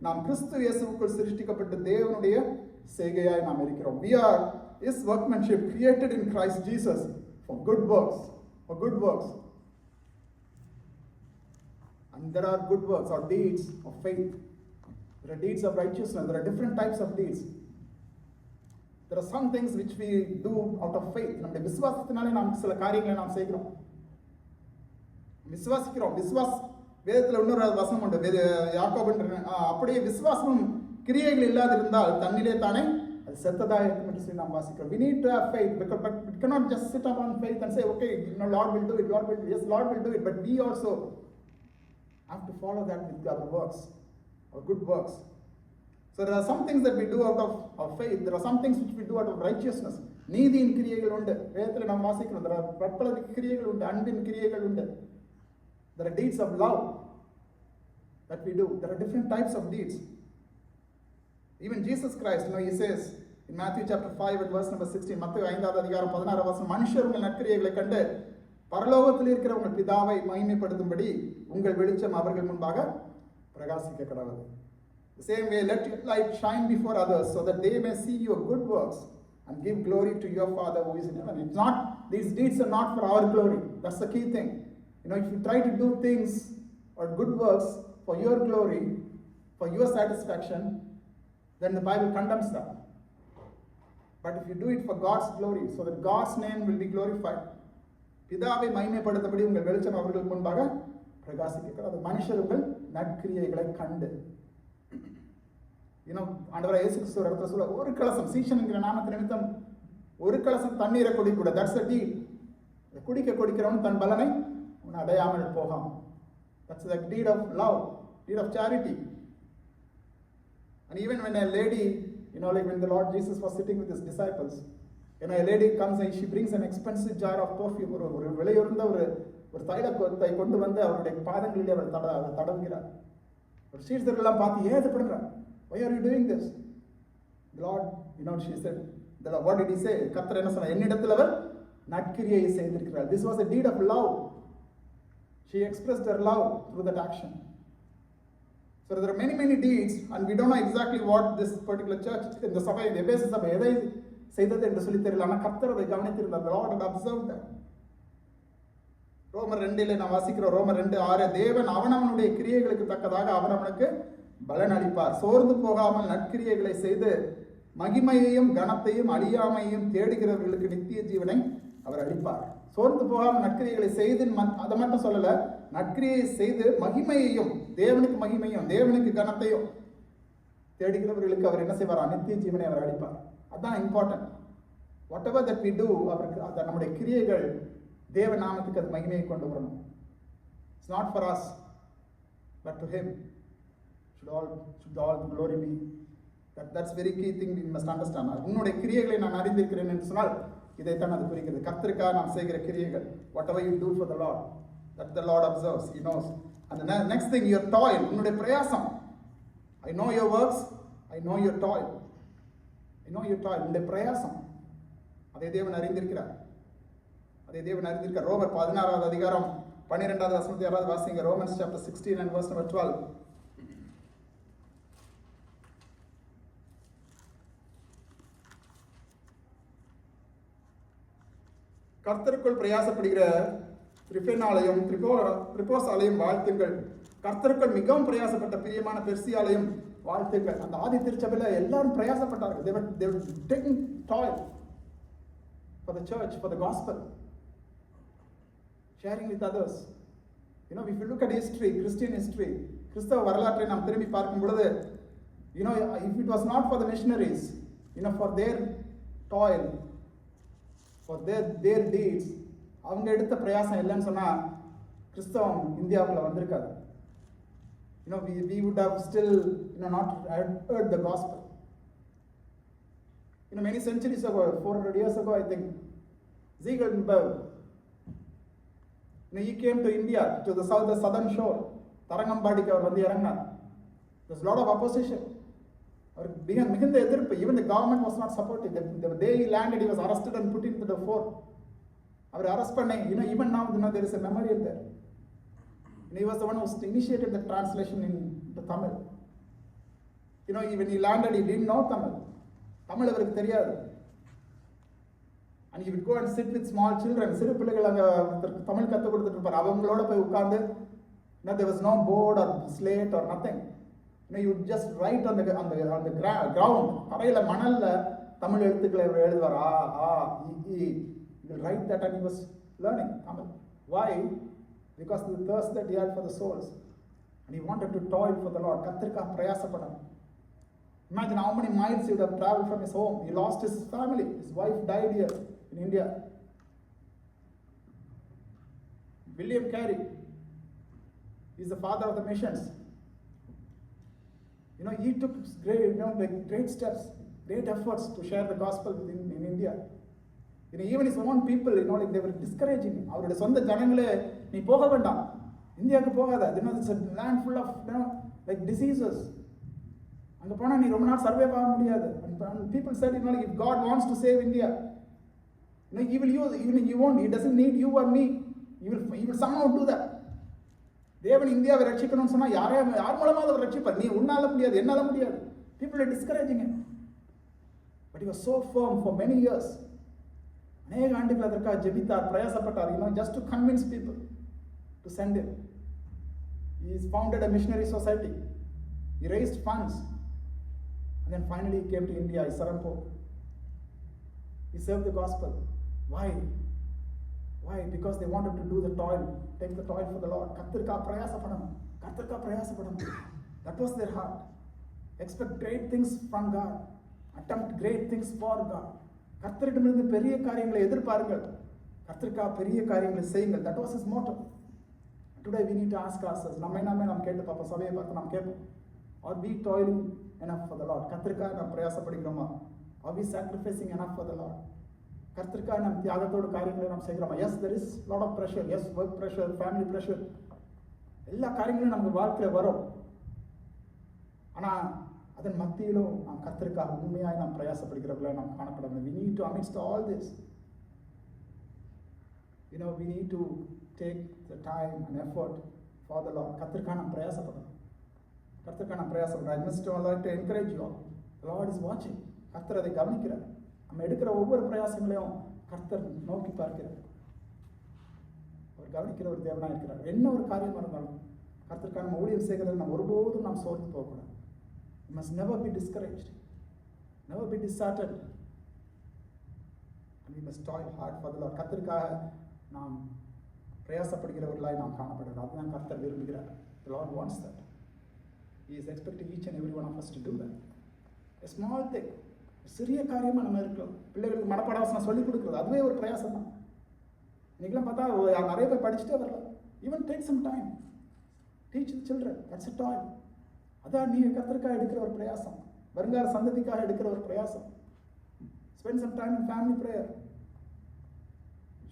நாம் கிறிஸ்து இயேசுவுக்குள் சிருஷ்டிக்கப்பட்ட தேவனுடைய செய்கையாய் நாம் இருக்கிறோம். We are his workmanship created in Christ Jesus for good works, for good works. And there are good works or deeds of faith. There are deeds of righteousness. There are different types of deeds. There are some things which we do out of faith. நம்முடைய விசுவாசத்தினாலே நாம் சில காரியங்களை நாம் செய்கிறோம், விசுவாசிக்கிறோம். வேதத்தில் இன்னொரு வசனம் உண்டு, யாக்கோபு அப்படியே விசுவாசமும் கிரியைகள் இல்லாதிருந்தால் தன்னிலே தானே அது செத்ததா இருக்கும் என்று சொல்லி நாம் வாசிக்கிறோம். We need to have faith, because but we cannot just sit upon faith and say, okay, Lord will do it, Lord will do it. Yes, Lord will do it, but we also have to follow that with our works, or good works. So there are some things that we do out of faith. There are some things which we do out of righteousness. நீதியின் கிரியைகள் உண்டு, வேதத்தில் நாம் வாசிக்கிறோம். There are பற்பல கிரியைகள் உண்டு, அன்பின் கிரியைகள் உண்டு. There are deeds of love that we do. There are different types of deeds. Even Jesus Christ, he says in Matthew chapter 5 at verse number 16, மத்தேயு 5வது அதிகாரம் 16வது வசனம், மனுஷர் உங்கள் நற்கிரியைகளை கண்டு பரலோகத்தில் இருக்கிற உங்கள் பிதாவை மகிமைப்படுத்தும்படி உங்கள் வெளிச்சம் அவர்கள் முன்பாக பிரகாசிக்க கடவுது. The same way, let your light shine before others so that they may see your good works and give glory to your Father who is in heaven. It's not, these deeds are not for our glory. That's the key thing. If you try to do things or good works for your glory, for your satisfaction, then the Bible condemns that. But if you do it for God's glory, so that God's name will be glorified, பிதாவை மகிமைப்படுத்தபடி உங்கள் வெளிச்சம் அவர்களுக்கு முன்பாக பிரகாசிக்க அது மனுஷர் உங்கள் நற்கிரியைகளை கண்டு. ஆண்டவராகிய இயேசு கிறிஸ்து ஒரு இடத்துல சொல்ல, ஒரு கலசம் சீஷனுங்கிற நாமத்து நிமித்தம் ஒரு கலசம் தண்ணீரை குடிக்கூட, தட்ஸ் a deed. குடிக்கிறவன் தன் பலனை அடையாமல் போகாம். That's the deed of love, deed of charity. And even when a lady, like when the Lord Jesus was sitting with his disciples, a lady comes and she brings an expensive jar of perfume, ஒரு விலையுறந்த ஒரு தைலத்தை கொண்டு வந்து அவருடைய பாதங்களிலே அவர் தடவுகிறார். சீடர்களெல்லாம் பார்த்து ஏன் இது பண்றார்? Why are you doing this? The Lord, she said, what did he say? கர்த்தர் என்ன சொன்னார்? என்னிடத்தில் அவர் நற்கிரியை செய்திருக்கிறார். This was a deed of love. She expressed her love through that action. So there are many deeds, and we don't know exactly what this particular church in the சபை, இந்த எபேசு சபை எதை செய்தது என்று சொல்லி தெரியல. ஆனால் கர்த்தர் அதை கவனித்திருந்தார். The Lord had observed that. ரோமர் 2 நான் வாசிக்கிறோம். ரோமர் 2:6, தேவன் அவனவனுடைய கிரியைகளுக்கு தக்கதாக அவனவனுக்கு பலன் அளிப்பார். சோர்ந்து போகாமல் நற்கிரியைகளை செய்து மகிமையையும் கனத்தையும் அழியாமையும் தேடுகிறவர்களுக்கு நித்திய ஜீவனை அவர் அளிப்பார். சோர்ந்து போகாமல் நற்கிரியைகளை செய்து அதை மட்டும் சொல்லல, நற்கிரியை செய்து மகிமையையும், தேவனுக்கு மகிமையும் தேவனுக்கு கனத்தையும் தேடுகிறவர்களுக்கு அவர் என்ன செய்வார்? நித்திய ஜீவனை அவர் அளிப்பார். அதுதான் important. Whatever that we do, அவருக்கு நம்முடைய கிரியைகள் தேவ நாமத்துக்கு அது மகிமையை கொண்டு வரணும். It's not for us but to him should all the glory be. That's very key thing we must understand. உன்னுடைய கிரியைகளை நான் அறிந்திருக்கிறேன் என்று சொன்னால் இதைத்தான் அது குறிக்கிறது. கர்த்தருக்காக நாம் செய்கிற கிரியைகள், whatever you do for the Lord, that the Lord observes, he knows. And the next thing, your toil, உன்னுடைய பிரயாசம். I know your works, I know your toil. I know your toil, உன்னுடைய பிரயாசம். அதை தேவன் அறிந்திருக்கிறார். ரோமர் 16வது அதிகாரம் 12வது வசனத்தை யாராவது வாசிங்க. Romans chapter 16 and verse number 12. கர்த்தருக்குள் பிரயாசப்படுகிற திரிபேனாலையும் திரிபோசாலையும் வாழ்த்துங்கள். கர்த்தருக்குள் மிகவும் பிரயாசப்பட்ட பிரியமான பெர்சியாலையும் வாழ்த்துங்கள். அந்த ஆதி திருச்சபையில் எல்லாரும் பிரயாசப்பட்டார்கள். They were taking toil for the church, for the gospel, sharing with others. If you look at history, Christian history, கிறிஸ்தவ வரலாற்றை நாம் திரும்பி பார்க்கும் பொழுது, if it was not for the missionaries, for their toil, for their deeds, அவங்க எடுத்த பிரயாசம் இல்லைன்னு சொன்னா கிறிஸ்தவம் இந்தியாவுக்குள்ள வந்திருக்காது. we would have still not heard the gospel. Many centuries ago, 400 years ago, I think, Ziegelberg, he came to India, to the southern shore. Tarangambadiக்கு அவர் வந்து இறங்கினார். There's a lot of opposition. மிகுந்த எதிர்ப்பு. Even the government was not supporting. The day he landed, he was arrested and put into the fort. அவர் arrest பண்ண, even now, there is a memorial there. He was the one who initiated the translation into Tamil. When he landed, he didn't know Tamil. Tamil அவருக்கு தெரியாது. and he would go and sit with small children. சிறு பிள்ளைகள் அங்கே தமிழ் கற்றுக் கொடுத்துட்டு இருப்பார். அவங்களோட போய் உட்கார்ந்து, there was no board or slate or nothing. You would just write on the ground, தரையில மணல்ல தமிழ் எழுத்துக்களை எழுதுவார். he will write that, and he was learning Tamil. Why? Because the thirst that he had for the souls, and he wanted to toil for the Lord. கர்த்தருக்காக பிரயாசப்படணும். Imagine how many miles he would have traveled from his home. He lost his family. His wife died here in India. William Carey is the father of the missions. He took great steps, great efforts to share the gospel in India. Even his own people, they were discouraging him. அவருடைய சொந்த ஜனங்களே, நீ போக வேண்டாம், இந்தியாவுக்கு போகாத. It's a land full of diseases. அங்கே போனால் நீ ரொம்ப நாள் சர்வே ஆக முடியாது. And people said, if God wants to save India, he will use, even you won't, he doesn't need you or me. He will somehow do that. தேவன் இந்தியாவை ரட்சிக்கணும்னு சொன்னா யார் மூலமாக அவர் ரட்சிப்பார்? நீ உன்னால முடியாது, என்னால முடியாது. People are discouraging him, but he was so firm for many years. அநேக ஆண்டுகள் அதற்காக ஜெபித்தார், பிரயாசப்பட்டார், just to convince people to send him. He founded a missionary society. He raised funds, and then finally he came to India, Sarampo. He served the gospel. Why? Because they wanted to do the toil, take the toil for the Lord. கர்த்தருக்காக பிரயாசப்படணும். That was their heart. Expect great things from God. Attempt great things for God. கர்த்தரிடமிருந்து பெரிய காரியங்களை எதிர்பாருங்கள். கர்த்தருக்காக பெரிய காரியங்களை செய்யுங்கள். That was his motto. Today we need to ask ourselves, நாம் கேட்டு பார்ப்போம், சபையை பார்த்து நாம் கேட்போம், are we toiling enough for the Lord? கர்த்தருக்காக நாம் பிரயாசப்படுகிறோமா? Are we sacrificing enough for the Lord? கர்த்தருக்காக நாம் தியாகத்தோடு காரியங்களை நாம் செய்கிறோமா? Yes, there is lot of pressure. Yes, work pressure, family pressure, எல்லா காரியங்களும் நம்ம வாழ்க்கையில் வரும். ஆனால் அதன் மத்தியிலும் நாம் கர்த்தருக்காக உண்மையாக நாம் பிரயாசப்படுகிறவர்கள நாம் காணப்படணும். We need to, amidst all this, we need to take the time and effort for the Lord. கர்த்தருக்காக நாம் பிரயாசப்படணும். I must like to encourage you all. The Lord is watching. கர்த்தர் அதை கவனிக்கிறார். நம்ம எடுக்கிற ஒவ்வொரு பிரயாசங்களையும் கர்த்தர் நோக்கி பார்க்கிறார். அவர் கவனிக்கிற ஒரு தேவனாக இருக்கிறார். என்ன ஒரு காரியமாக இருந்தாலும் கர்த்தருக்காக நம்ம ஊழியம் செய்கிறதில் நம்ம ஒருபோதும் நாம் சோர்ந்து போகக்கூடாது. You must never be discouraged, never be disheartened, and we must toil hard for the Lord. கர்த்தருக்காக நாம் பிரயாசப்படுகிறவர்களாய் நாம் காணப்படுகிறோம். அதுதான் கர்த்தர் விரும்புகிறார். The Lord wants that. He is expecting each and every one of us to do that. A small thing, சிறிய காரியமாக நம்ம இருக்கிறோம். பிள்ளைகளுக்கு மனப்பாடாசனம் சொல்லிக் கொடுக்குறது, அதுவே ஒரு பிரயாசம் தான். இன்னைக்கெல்லாம் பார்த்தா நிறைய பேர் படிச்சுட்டே வரல. Even take some time, teach the children. That's a toil. அதான் நீ கர்த்தருக்காக எடுக்கிற ஒரு பிரயாசம், வருங்கால சந்ததிக்காக எடுக்கிற ஒரு பிரயாசம். Spend some time in family prayer.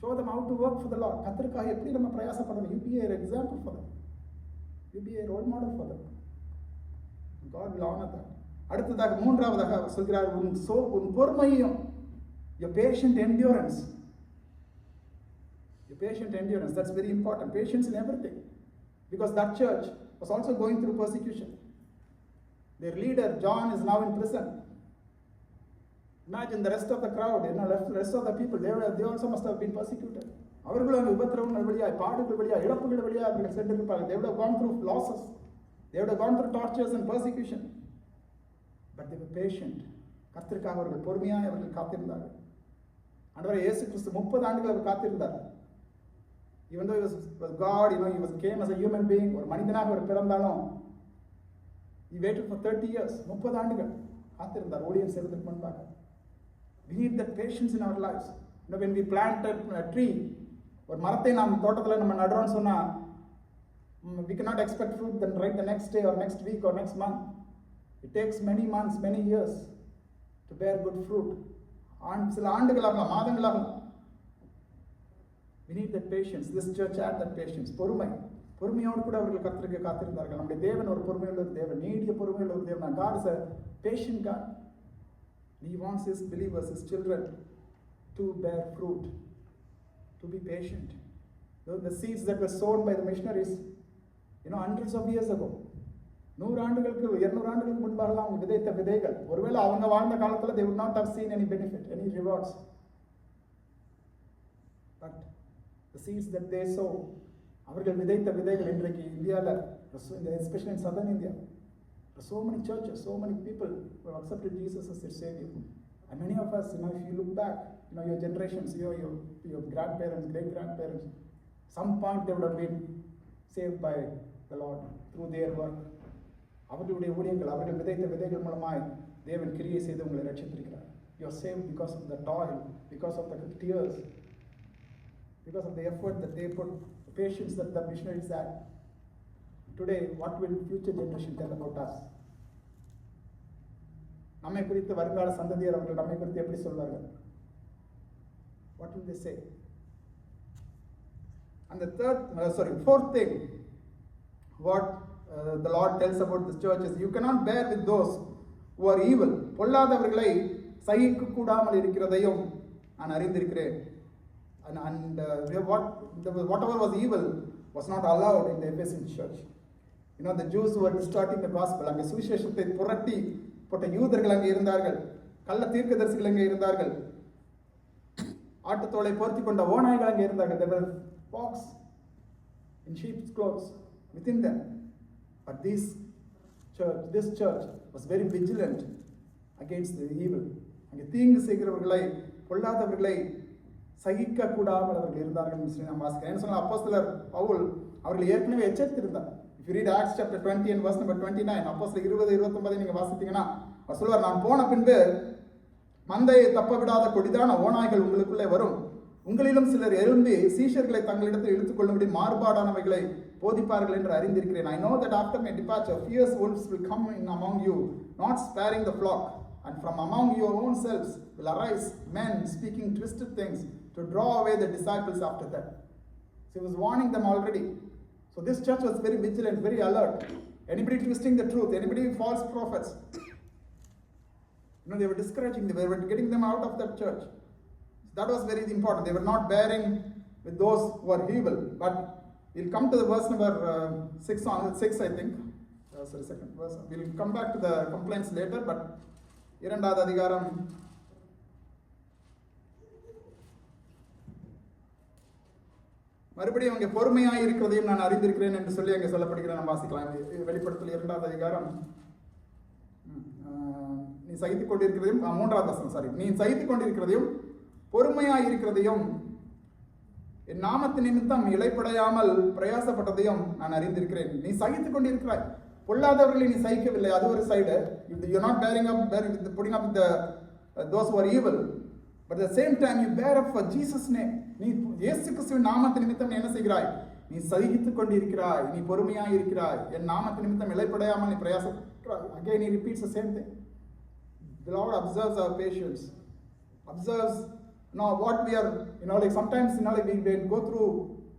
Show them how to work for the Lord. கர்த்தருக்காக எப்படி நம்ம பிரயாசப்படணும். You be an example for them. You be a role model for them. God will honor that. அடுத்ததாக மூன்றாவதாக சொல்கிறார், உன் பொறுமையும், your patient endurance. Your patient endurance, that's very important. Patience in everything, because that church was also going through persecution. Their leader John is now in prison. Imagine the rest of the crowd, the rest of the people, they also must have been persecuted. அவர்களும் உபத்திரவங்கள் வழியாய், பாடுகள் வழியாய், இழப்புகள் வழியாய் அவர்கள் சென்றிருப்பார்கள். They would have gone through losses, they would have gone through tortures and persecution, but they were patient. கர்த்தருக்காக அவர்கள் பொறுமையாய் அவர்கள் காத்திருந்தார்கள். ஆண்டவரே இயேசு கிறிஸ்து 30 ஆண்டுகள் அவர் காத்திருந்தார். Even though he was God, he came as a human being, ஒரு மனிதனாக அவர் பிறந்தாலும் he waited for 30 years, 30 ஆண்டுகள் காத்திருந்தார் ஊழியம் செய்வதற்கு முன்பாக. We need that patience in our lives. When we plant a tree, ஒரு மரத்தை நாம் தோட்டத்தில் நம்ம நடுறோம்னு சொன்னா, we cannot expect fruit then right the next day or next week or next month. It takes many months, many years to bear good fruit. சில ஆண்டுகளாகலாம், மாதங்களாகலாம். We need that patience. This church had that patience. பொறுமையோடு கூட அவர்கள் கர்த்தருக்கு காத்திருந்தார்கள். நம்முடைய தேவன் ஒரு பொறுமையுள்ள ஒரு தேவன், நீடிய பொறுமையுள்ள ஒரு தேவன். God is a patient God. He wants his believers, his children, to bear fruit, to be patient. The seeds that were sown by the missionaries, hundreds of years ago, 100 ஆண்டுகளுக்கு 200 ஆண்டுகளுக்கு முன்பாகலாம் அவங்க விதைத்த விதைகள், ஒருவேளை அவங்க வாழ்ந்த காலத்துல they would not have seen any benefit, any rewards, but the seeds that they sow, அவர்கள் விதைத்த விதைகள் இன்றைக்கு இந்தியாவில், especially in southern India, there are so many churches, so many people who have accepted Jesus as their Savior. And many of us, if you look back, your generations, your grandparents, great-grandparents, some point they would have been saved by the Lord through their work. அவர்களுடைய ஊழியங்கள், அவர்கள் விதைத்த விதைகள் மூலமாய் தேவன் கிரியை செய்து உங்களை ரட்சித்திருக்கிறார். You are saved because of the toil, because of the tears, because of the effort that they put, the patience that the missionaries had. Today, what will future generation tell about us? நம்மை குறித்து வருங்கால சந்ததியர் அவர்கள் நம்மை குறித்து எப்படி சொல்வார்கள்? What will they say? And the fourth thing, what the Lord tells about this church is, you cannot bear with those who are evil. பொல்லாதவர்களை சகிக்க கூடாமல் இருக்கிறதையும் நான் அறிந்திருக்கிறேன். And whatever was evil was not allowed in the Ephesian church. The Jews who were distorting the gospel, அங்கே சுவிசேஷத்தை புரட்டி போட்ட யூதர்கள் அங்கே இருந்தார்கள், கள்ள தீர்க்கதரிசிகள் அங்கே இருந்தார்கள், ஆட்டுத்தோலை போர்த்தி கொண்ட ஓநாய்கள் அங்கே இருந்தார்கள். There were fox in sheep's clothes within them. But this church was very vigilant against the evil. அங்கே தீங்கு செய்கிறவர்களை, பொல்லாதவர்களை சகிக்க கூடாமல் அவர்கள் இருந்தார்கள் என்று சொல்லி நாம் வாசிக்கிறோம். என்ன சொன்னால், அப்போஸ்தலர் பவுல் அவர்கள் ஏற்கனவே எச்சரித்திருந்தார். If you read Acts chapter 20 and verse number 29, அப்போஸ்தலர் 20-29 நீங்க வாசித்தீங்கன்னா அவர் சொல்வார், நான் போன பின்பு மந்தையை தப்ப விடாத கொடிதான ஓநாய்கள் உங்களுக்குள்ளே வரும், உங்களிலும் சிலர் எழும்பி சீஷர்களை தங்களிடத்தில் இழுத்துக் கொள்ளும்படி மாறுபாடானவைகளை போதிப்பார்கள் என்று அறிந்திருக்கிறேன். I know that after my departure fierce wolves will come in among you, not sparing the flock, and from among your own selves will arise men speaking twisted things to draw away the disciples after them. So he was warning them already. So this church was very vigilant, very alert. Anybody twisting the truth, anybody false prophets, they were discouraging them, they were getting them out of that church. That was very important. They were not bearing with those who are evil. But we'll come to the verse number 6, I think. Second verse. We'll come back to the complaints later, but இரண்டாவது அதிகாரம் மறுபடியும் அங்கே பொறுமையாய் இருக்கிறதையும் நான் அறிந்திருக்கிறேன் என்று சொல்லி அங்கே சொல்லப்படுகிறேன். நம்ம வாசிக்கலாம். வெளிப்படுத்தல் 2வது அதிகாரம், நீ சகித்துக் கொண்டிருக்கிறதையும், 3வது வசனம், நீ சகித்துக் கொண்டிருக்கிறதையும் பொறுமையாய் இருக்கிறதையும் என் நாமத்து நிமித்தம் இளைப்படையாமல் பிரயாசப்பட்டதையும் நான் அறிந்திருக்கிறேன். நீ சகித்துக் கொண்டிருக்கிறாய், பொல்லாதவர்களை நீ சகிக்கவில்லை, அது ஒரு side. You are not putting up with those who are evil, but at the same time you bear up for Jesus' name. நீ இயேசு கிறிஸ்துவின் நாமத்து நிமித்தம் நீ என்ன செய்கிறாய்? நீ சகித்துக் கொண்டிருக்கிறாய், நீ பொறுமையாய் இருக்கிறாய், என் நாமத்து நிமித்தம் இளைப்படையாமல் நீ பிரயாசப்பட்டாய். Again he repeats the same thing. The Lord observes our patience, observes what we are, like sometimes we go through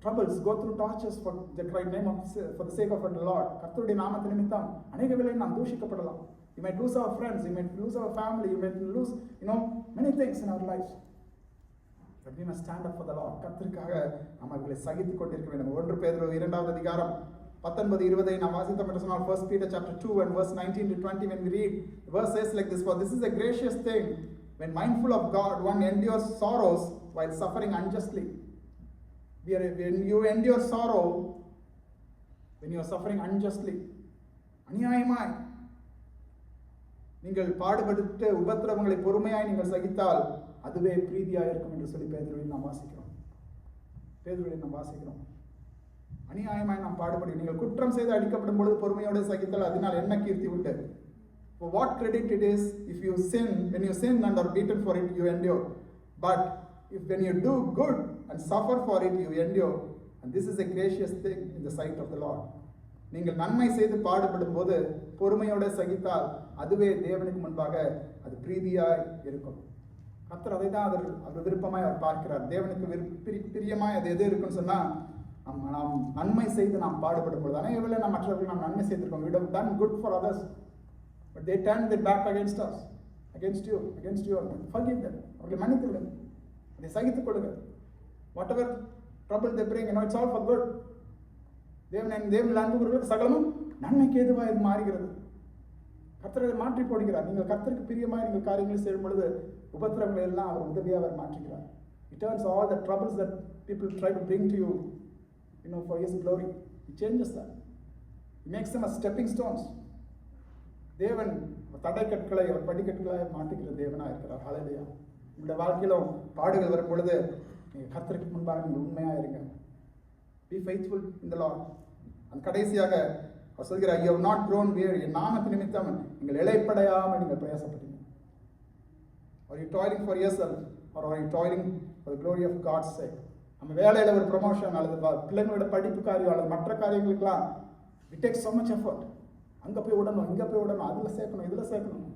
troubles, go through tortures for the name of, for the sake of the Lord. கர்த்தருடைய நாமத்து நிமித்தம் அநேக வேளை நாம் தூஷிக்கப்படலாம். You might lose our friends, you might lose our family, you might lose many things in our lives, but we must stand up for the Lord. கர்த்தருக்காக நாம் அவர்களை சகித்துக் கொண்டிருக்க வேண்டும். 1 பேதுரு 2வது அதிகாரம் 19-20 நாம் வாசித்தோம் என்று சொன்னால், 1 Peter chapter 2 and verse 19-20, when we read, the verse says like this, for this is a gracious thing, when mindful of God one endures sorrows while suffering unjustly. When you endure sorrow, when you are suffering unjustly, அநியாயமாய் நீங்கள் பாடுபட்டு உபத்திரவங்களை பொறுமையாய் நீங்கள் சகித்தால் அதுவே பிரீதியாக இருக்கும் என்று சொல்லி பேதுருவில் நாம் வாசிக்கிறோம். அநியாயமாய் நாம் பாடுபடி நீங்கள் குற்றம் செய்து அடிக்கப்படும் பொழுது பொறுமையோடு சகித்தால் அதனால் என்ன கீர்த்தி உண்டு? For what credit it is if you sin, when you sin and are beaten for it, you endure. But when you do good and suffer for it, you endure. And this is a gracious thing in the sight of the Lord. நீங்கள் நன்மை செய்து பாடுபடும் போது பொறுமையோடு சகித்தால் அதுவே தேவனுக்கு முன்பாக அது பிரீதியாய் இருக்கும். கர்த்தர் அதை தான் அவர் விருப்பமாய் அவர் பார்க்கிறார். தேவனுக்கு பிரியமாய் அது எது இருக்குன்னு சொன்னா, நாம் நன்மை செய்து நாம் பாடுபடும் பொழுது. அநேக வேளை நாம் மற்றவர்கள் நாம் நன்மை செய்திருக்கோம், we have done good for others, but they turned their back against us, against you. Forgive them. அவர்களை மன்னித்து விடுங்க, அதை சகித்துக் கொள்ளுங்கள். Whatever trouble they bring, it's all for good. தேவனில் அன்பு கூறுவது சகலமும் நன்மைக்கு ஏதுவாக இது மாறுகிறது. கர்த்தரை மாற்றி போடுகிறார். நீங்கள் கர்த்தருக்கு பிரியமாக நீங்கள் காரியங்களை செய்யும் பொழுது உபத்திரவங்களை எல்லாம் அவர் உதவியாக அவர் மாற்றுகிறார். He turns all the troubles that people try to bring to you, for His glory. He changes that. He makes them as stepping stones. தேவன் தடை கற்களை அவர் படிக்கற்களாக மாற்றுகிற தேவனாக இருக்கிறார். ஹல்லேலூயா. உங்களுடைய வாழ்க்கையிலும் பாடுகள் வரும் பொழுது நீங்கள் கர்த்தருக்கு முன்பாக நீங்கள் உண்மையாக இருங்க. Be faithful in the Lord. அந்த கடைசியாக அவர் சொல்கிறார், you have not grown weary. என் நாமத்து நிமித்தம் நீங்கள் இளைப்படையாமல் நீங்கள் பிரயாசப்பட்டீங்க. Are you toiling for yourself or are you toiling for the glory of God's sake? நம்ம வேலையில் ஒரு ப்ரொமோஷன் அல்லது பிள்ளைங்களோட படிப்பு காரியம் அல்லது மற்ற காரியங்களுக்கெல்லாம் it takes so much effort. அங்கே போய் விடணும், இங்கே போய் விடணும், அதில் சேர்க்கணும், இதில் சேர்க்கணும்.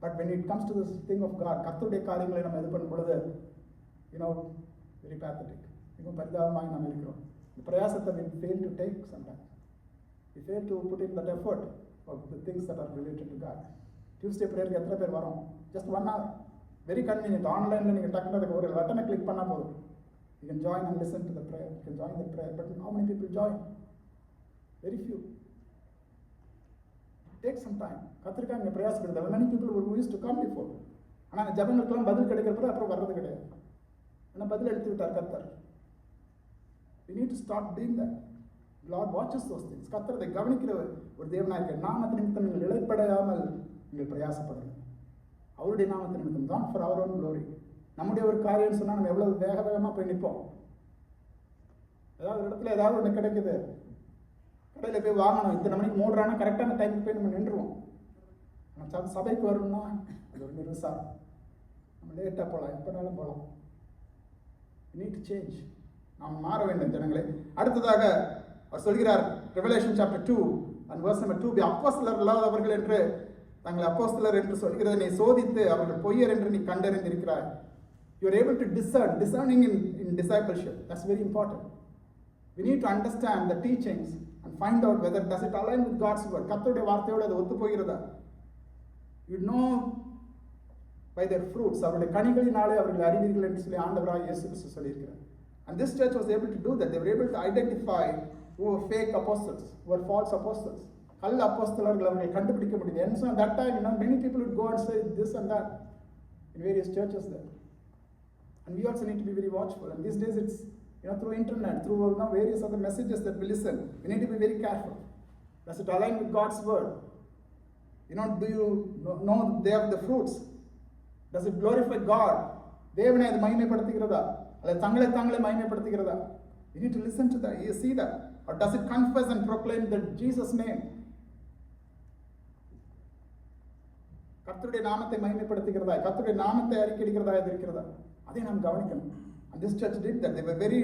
But when it comes to this thing of God, கர்த்தருடைய காரியங்களை நம்ம இது பண்ணும் பொழுது very pathetic. மிகவும் பரிதாபமாக நம்ம இருக்கிறோம். இந்த பிரயாசத்தை we fail to take sometimes. We fail to put in that effort of the things that are related to God. Tuesday prayer எத்தனை பேர் வரோம்? Just 1 hour. Very convenient. ஆன்லைனில் நீங்கள் டக்குனு ஒரு பட்டனை கிளிக் பண்ணால் போதும். You can join and listen to the prayer. You can join the prayer. But how many people join? Very few. Take some time. கத்திரிக்காய் நீங்கள் பிரயாசப்படுத்த many people who used to come before. ஆனால் அந்த ஜபங்களுக்கெல்லாம் பதில் கிடைக்கிறப்ப அப்புறம் வர்றது கிடையாது. ஆனால் பதில் எடுத்து விட்டார் கர்த்தர். We need to start doing that. Lord watches those things. கர்த்தர் அதை கவனிக்கிற ஒரு தேவனாக இருக்க நாமத்து நிமித்தம் நீங்கள் இளைப்படையாமல் நீங்கள் பிரயாசப்படுங்க. அவருடைய நாமத்து நிமித்தம் தான், for our own glory. நம்முடைய ஒரு காரியம் சொன்னால் நம்ம எவ்வளவு வேகமாக போய் நிற்போம். ஏதாவது ஒரு இடத்துல ஏதாவது ஒன்று கிடைக்குது, கடையில் போய் வாங்கணும், இத்தனை மணிக்கு மூடுறானா கரெக்டான டைமுக்கு போய் நம்ம நின்றுவோம். ஆனால் சபைக்கு வரணும்னா அது ஒரு நிறுசா, நம்ம லேட்டாக போகலாம், எப்போனாலும் போகலாம். We need to change. நாம் மாற வேண்டும் ஜனங்களே. அடுத்ததாக அவர் சொல்கிறார், Revelation chapter 2 and verse number 2, அப்போஸ்தலர் இல்லாதவர்கள் என்று தங்களை அப்போஸ்தலர் என்று சொல்கிறதை நீ சோதித்து அவர்கள் பொய்யர் என்று நீ கண்டறிந்திருக்கிறாய். You are able to discerning in discipleship. That's very important. We need to understand the teachings and find out whether does it align with God's word. கர்த்தருடைய வார்த்தையோடு அது ஒத்து போகிறதா? You know by their fruits. அவருடைய கனிகளினாலே அவர்கள் அறிவீர்கள் என்று சொல்லி ஆண்டவராக இயேசு கிறிஸ்து சொல்லியிருக்கிறார். And this church was able to do that. They were able to identify who were fake apostles, who were false apostles. கள்ள அப்போஸ்தலர்கள் அவர்கள் கண்டுபிடிக்க முடியுது. And so at that time, many people would go and say this and that in various churches there. And we also need to be very watchful. And these days it's through internet, through various other messages that we listen. We need to be very careful. Does it align with God's word? Do you know they have the fruits? Does it glorify God? தேவனை அது மகிமைப்படுத்துகிறதா அல்லது தங்களை மகிமைப்படுத்துகிறதா? You need to listen to that. You see that. Or does it confess and proclaim the Jesus name? கர்த்தருடைய நாமத்தை மகிமைப்படுத்துகிறதா, கர்த்தருடைய நாமத்தை அறிக்கையிடுகிறதா இது இருக்கிறதா? அதை நாம் கவனிக்கணும். And this church did that. They were very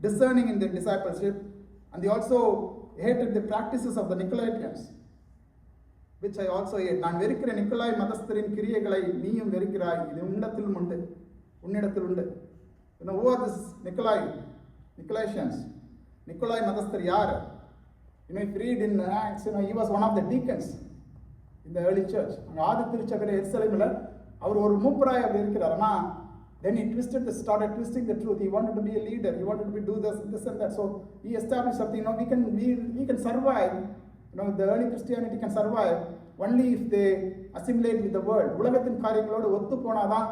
discerning in their discipleship, and they also hated the practices of the Nicolaitans, which I also hate. நான் வெறுக்கிற நிக்கோலாய் மதஸ்தரின் கிரியைகளை நீயும் வெறுக்கிறாய், இது உன்னிடத்திலும் உண்டு. Who are this Nicolaitans? நிக்கோலாய் மதஸ்தர் யார்? If you read in Acts, he was one of the deacons in the early church. அங்கே ஆதி திருச்சபையில் எருசலேமில் அவர் ஒரு மூப்பராய் அப்படி இருக்கிறார். ஆனால் then he started twisting the truth. He wanted to be a leader. He wanted to do this and that. So he established something. We can survive. The early Christianity can survive only if they assimilate with the world. உலகத்தின் காரியங்களோடு ஒத்து போனாதான்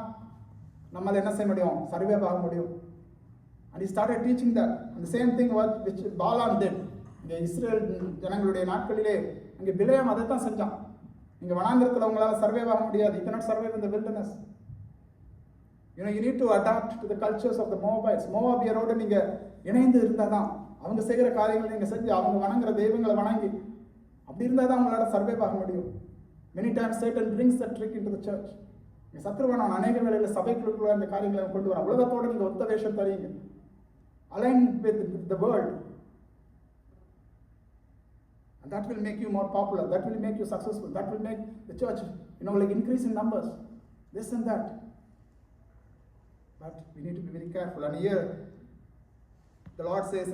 நம்மால் என்ன செய்ய முடியும்? Survive ஆக முடியும். And he started teaching that. And the same thing which Balaam did. இந்த இஸ்ரேல் ஜனங்களுடைய நாட்களிலே அங்கே பிலேயாம் அதை தான் செஞ்சான். இங்கே வனாந்திரத்தில் அவங்களால சர்வைவ் ஆக முடியாது. You cannot survive in the wilderness. You need to adapt to the cultures of the Moabites. மோவாபியரோடு நீங்கள் இணைந்து இருந்தால் தான் அவங்க செய்கிற காரியங்களை நீங்கள் செஞ்சு அவங்க வணங்குற தெய்வங்களை வணங்கி அப்படி இருந்தால் தான் அவங்களால சர்வைவ் ஆக முடியும். Many times Satan brings that trick into the church. சத்ருவான அநேக வேளையில் சபைக்குள்ள அந்த காரியங்களை கொண்டு வர உலகத்தோடு நீங்கள் ஒத்த வேஷம் தரீங்க. Align with the world. And that will make you more popular. That will make you successful. That will make the church, increase in numbers. This and that. But we need to be very careful. And here, the Lord says,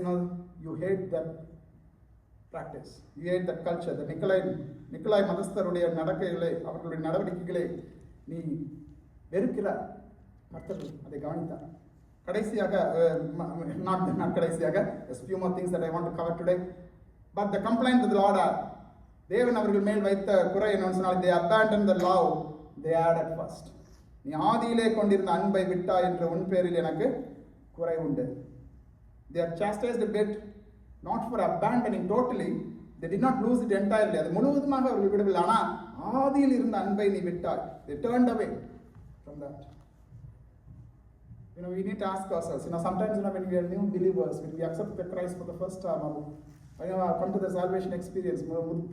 you hate that practice. You hate that culture. The நிக்கோலாய் மதஸ்தருடைய நடக்கைகளை, அவர்களுடைய நடவடிக்கைகளை நீ வெறுக்கிறார். கர்த்தர் அதை கவனித்தார். கடைசியாக, not கடைசியாக, there's few more things that I want to cover today. But the complaint that the Lord had, தேவன் அவர்கள் மேல் வைத்த குறை என்னன்னு சொன்னால், they abandoned the love they had at first. நீ ஆதியிலே கொண்டிருந்த அன்பை விட்டா என்ற உன் பேரில் எனக்கு குறை உண்டு. They are chastised a bit, not for abandoning totally. They did not lose it entirely. அது முழுவதுமாக அவர்கள் விடவில்லை. ஆனால் ஆதியில் இருந்த அன்பை நீ விட்டாய். They turned away from that. We need to ask ourselves, sometimes, when we are new believers, when we accept the Christ for the first time, come to the salvation experience,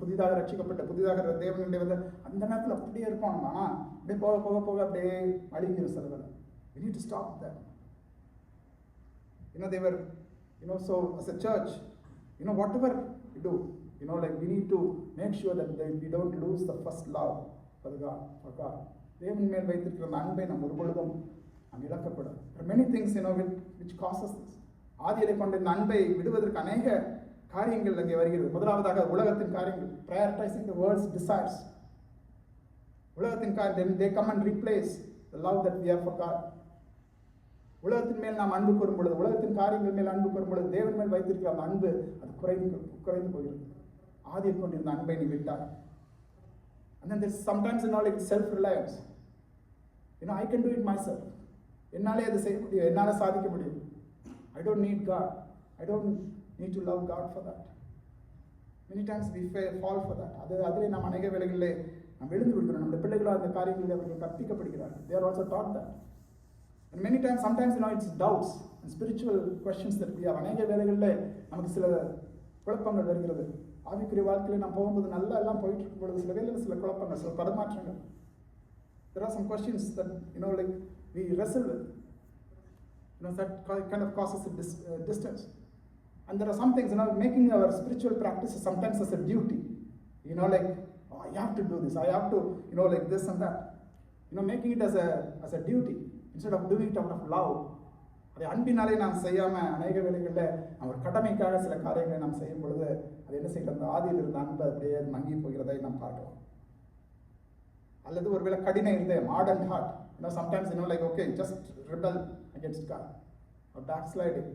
புதிதாக ரட்சிக்கப்பட்ட புதிதாக தேவனுடைய வந்து அந்த நேரத்தில் அப்படியே இருப்போம். ஆனால் அப்படியே போக போக போக அப்படியே அழிஞ்சிரும் சில வேலை. We need to stop that. They were, so as a church, whatever we do, we need to make sure that we don't lose the first love for God. தேவன் மேல் வைத்திருக்கிற அந்த அன்பை நாம் ஒரு பொழுதும் நாம் இழக்கக்கூடாது. There are many things, which causes this. ஆதியிலே கொண்ட இந்த அன்பை விடுவதற்கு அநேக காரியங்கள் அங்கே வருகிறது. முதலாவதாக உலகத்தின் காரியங்கள், prioritizing the world's desires. உலகத்தின் காரியம், they come and replace the love that we have for God. உலகத்தின் மேல் நாம் அன்பு கூறும் பொழுது, உலகத்தின் காரியங்கள் மேல் அன்பு கூறும் பொழுது, தேவன் மேல் வைத்திருக்கிற அந்த அன்பு அது குறைந்து போகிறது. ஆதியில் கொண்டிருந்த அன்பை நீ விட்டாய். And then there's sometimes like self-reliance. I can do it myself. என்னாலே அதை செய்ய முடியும், என்னால் சாதிக்க முடியும். I don't need God. I don't need to love God for that. Many times we fall for that. அதிலே நாம் அநேக வேளைகளிலே நாம் விழுந்து விடுகிறோம். நம்முடைய பிள்ளைகளும் அந்த காரியங்களில் அவர்கள் கற்பிக்கப்படுகிறார்கள். They are also taught that. And many times, sometimes, it's doubts and spiritual questions that we have. அநேக வேளைகளில் நமக்கு சில குழப்பங்கள் வருகிறது. ஆவிக்குரிய வாழ்க்கையில் நாம் போகும்போது நல்லா எல்லாம் போயிட்டு இருக்கும் பொழுது சில வேளையில் சில குழப்பங்கள், சில தடுமாற்றங்கள். There are some questions that, we wrestle with. That kind of causes a distance. And there are some things, making our spiritual practices sometimes as a duty. I have to do this. I have to, this and that. Making it as a duty instead of doing it out of love. அதை அன்பினாலே நாம் செய்யாமல் அநேக வேளைகளில் நம்ம கடமைக்காக சில காரியங்களை நாம் செய்யும் பொழுது அது என்ன செய்கிறது, அந்த ஆதியில் இருந்த அன்பு அப்படியே மங்கி போகிறதை நாம் பார்க்கலாம். அல்லது ஒருவேளை கடின இருதயம், hardened heart. Sometimes, okay, just rebel against God or backsliding.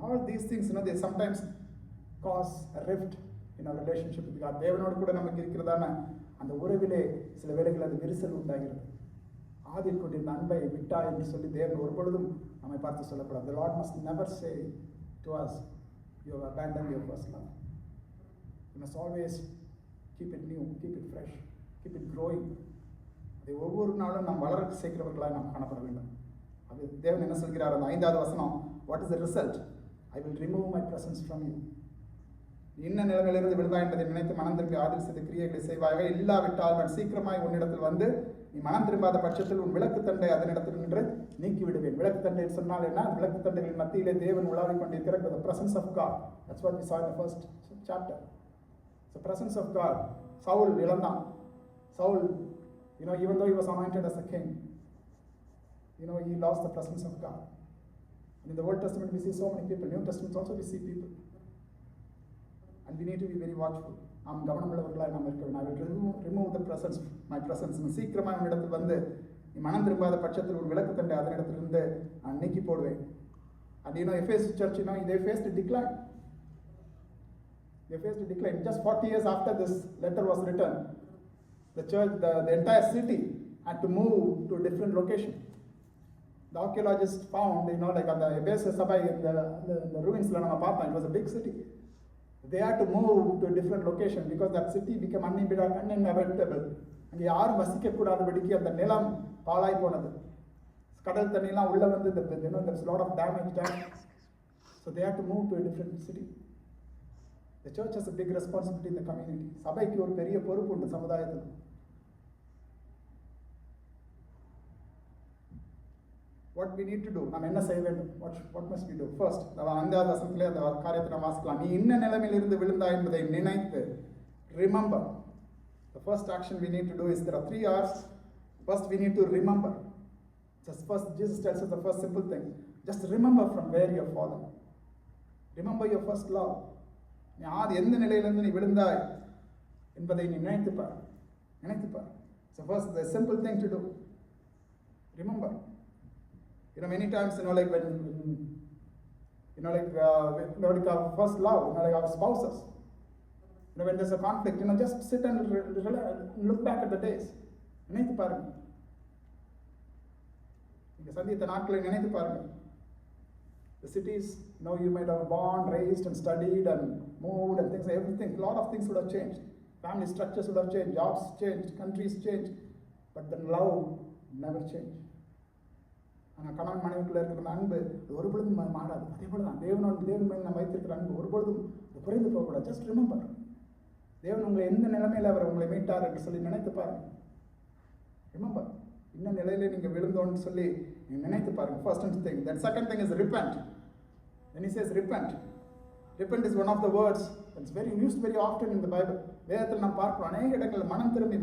All these things, they sometimes cause a rift in our relationship with God. தேவனோடு கூட நமக்கு இருக்கிறதான அந்த உறவிலே சில வேளைகள் அது விரிசல் உண்டாகிறது. ஆதியில் கொண்டிருந்த அன்பை விட்டா என்று சொல்லி தேவன் ஒரு பொழுதும் நம்மை பார்த்து சொல்லக்கூடாது. The Lord must never say to us, you have abandoned your first love. You must always keep it new, keep it fresh, keep it growing. அதை ஒவ்வொரு நாளும் நாம் வளர சேர்க்கிறவர்களாக நாம் காணப்பட வேண்டும். அது தேவன் என்ன சொல்கிறார், அந்த 5வது வசனம், what is the result? I will remove my presence from you. என்ன நிலைமையிலிருந்து விழுதா என்பதை நினைத்து மனம் திரும்பி ஆதில் செய்த கிரியைகளை செய்வாயாக. இல்லாவிட்டால் நான் சீக்கிரமாய் உன்னிடத்தில் வந்து நீ மனம் திரும்பாத பட்சத்தில் உன் விளக்கு தண்டை அதனிடத்தில் நின்று நீக்கி விடுவேன். விளக்கு தண்டை சொன்னால் என்ன? விளக்கு தண்டைகளின் மத்தியிலே தேவன் உலாவிக் கொண்டிருக்கிற the presence of God. That's what we saw in the first chapter. The presence of God. Saul இழந்தான். Saul, even though he was anointed as a king, he lost the presence of God. And in the Old Testament we see so many people. New Testament also we see people. And we need to be very watchful. நாம் கவனமுள்ளவர்களாக நாம் இருக்க வேண்டும். I will remove the presence, my presence. சீக்கிரமாக உன்னிடத்தில் வந்து நீ மனம் திரும்பாத பட்சத்தில் ஒரு விளக்கு தண்டை அதனிடத்திலிருந்து நான் நீக்கி போடுவேன். And Ephesus church, they faced a decline. They faced a decline. Just 40 years after this letter was written, the church, the entire city had to move to a different location. The archaeologists found, like on the Ephesus Sabai, the ruins, it was a big city. They had to move to a different location because that city became uninhabitable. அங்கே யாரும் வசிக்கக்கூடாதபடிக்கு அந்த நிலம் பாழாய் போனது. கடல் தண்ணிலாம் உள்ள வந்து there's a lot of damage done. So they had to move to a different city. The church has a big responsibility in the community. சபைக்கு ஒரு பெரிய பொறுப்பு உண்டு சமுதாயத்தில். What we need to do, நாம் என்ன செய்ய வேண்டும்? What must we do? First, அந்த வசனத்திலே அந்த காரியத்தை நாம் வாசிக்கலாம். நீ என்ன நிலைமையிலிருந்து விழுந்தாய் என்பதை நினைத்து, remember. The first action we need to do is, there are 3 R's. First, we need to remember. Jesus tells us the first simple thing. Just remember from where you have fallen. Remember your first love. நீ எந்த நிலையிலிருந்து நீ விழுந்தாய் என்பதை நீ நினைத்துப்பார். So first, the simple thing to do. Remember. Many times, like when like our first love, like our spouses. When there's a conflict, just sit and look back at the days. நினைத்து பாருங்க, நீங்க சந்தித்த நாட்களை நினைத்து பாருங்க. The cities, you might have born, raised and studied and moved and things, everything, a lot of things would have changed. Family structures would have changed, jobs changed, countries changed, but the love never changed. ஆனால் கணவன் மனைவிக்குள்ள இருக்கிற அன்பு ஒரு பொழுதும் மாறாது. அதே போல தான் தேவன் மேல் நம்ம வைத்திருக்கிற அன்பு ஒரு பொழுதும் குறைந்து போகக்கூடாது. ஜஸ்ட் ரிமெம்பர், தேவன் உங்களை எந்த நிலைமையில் அவர் உங்களை மீட்டார் என்று சொல்லி நினைத்து பாருங்க. ரிமெம்பர், இன்னும் நிலையில நீங்க விழுந்தோன்னு சொல்லி நீங்க நினைத்து பாருங்க. First thing. Then second thing is repent. When he says repent, repent is one of the words that's very used very often in the Bible. வேதத்தில் நாம் பார்க்கிறோம் அநேக இடங்களில் மனம் திரும்பி.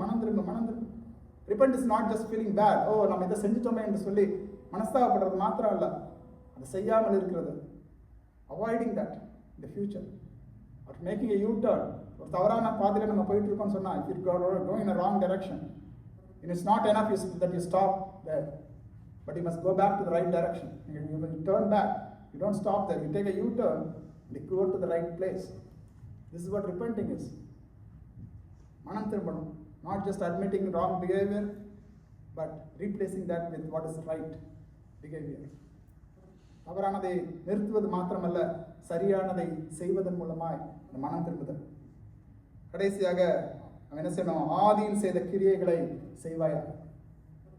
Repent is not just feeling bad. நம்ம இதை செஞ்சுட்டோமே என்று சொல்லி மனஸ்தாபப்படுறது மாத்திரம் இல்ல, அதை செய்யாமல் இருக்கிறது. Avoiding that in the future, or making a U-turn. ஒரு தவறான பாதையில நம்ம போயிட்டு இருக்கோம்னு சொன்னா, if you're going in a wrong direction, and it's not enough that you stop there, but you must go back to the right direction. You will turn back. You don't stop there. You take a U-turn and you go to the right place. This is what repenting is. மனம் திரும்பணும். Not just admitting wrong behavior, but replacing that with what is right behavior. தவறானதை நிறுத்துவது மாத்திரமல்ல, சரியானதை செய்வதன் மூலமாய் மனம் திரும்புதல். கடைசியாக அவன் என்ன செய்யணும்? ஆதியில் செய்த கிரியைகளை செய்வாயாக.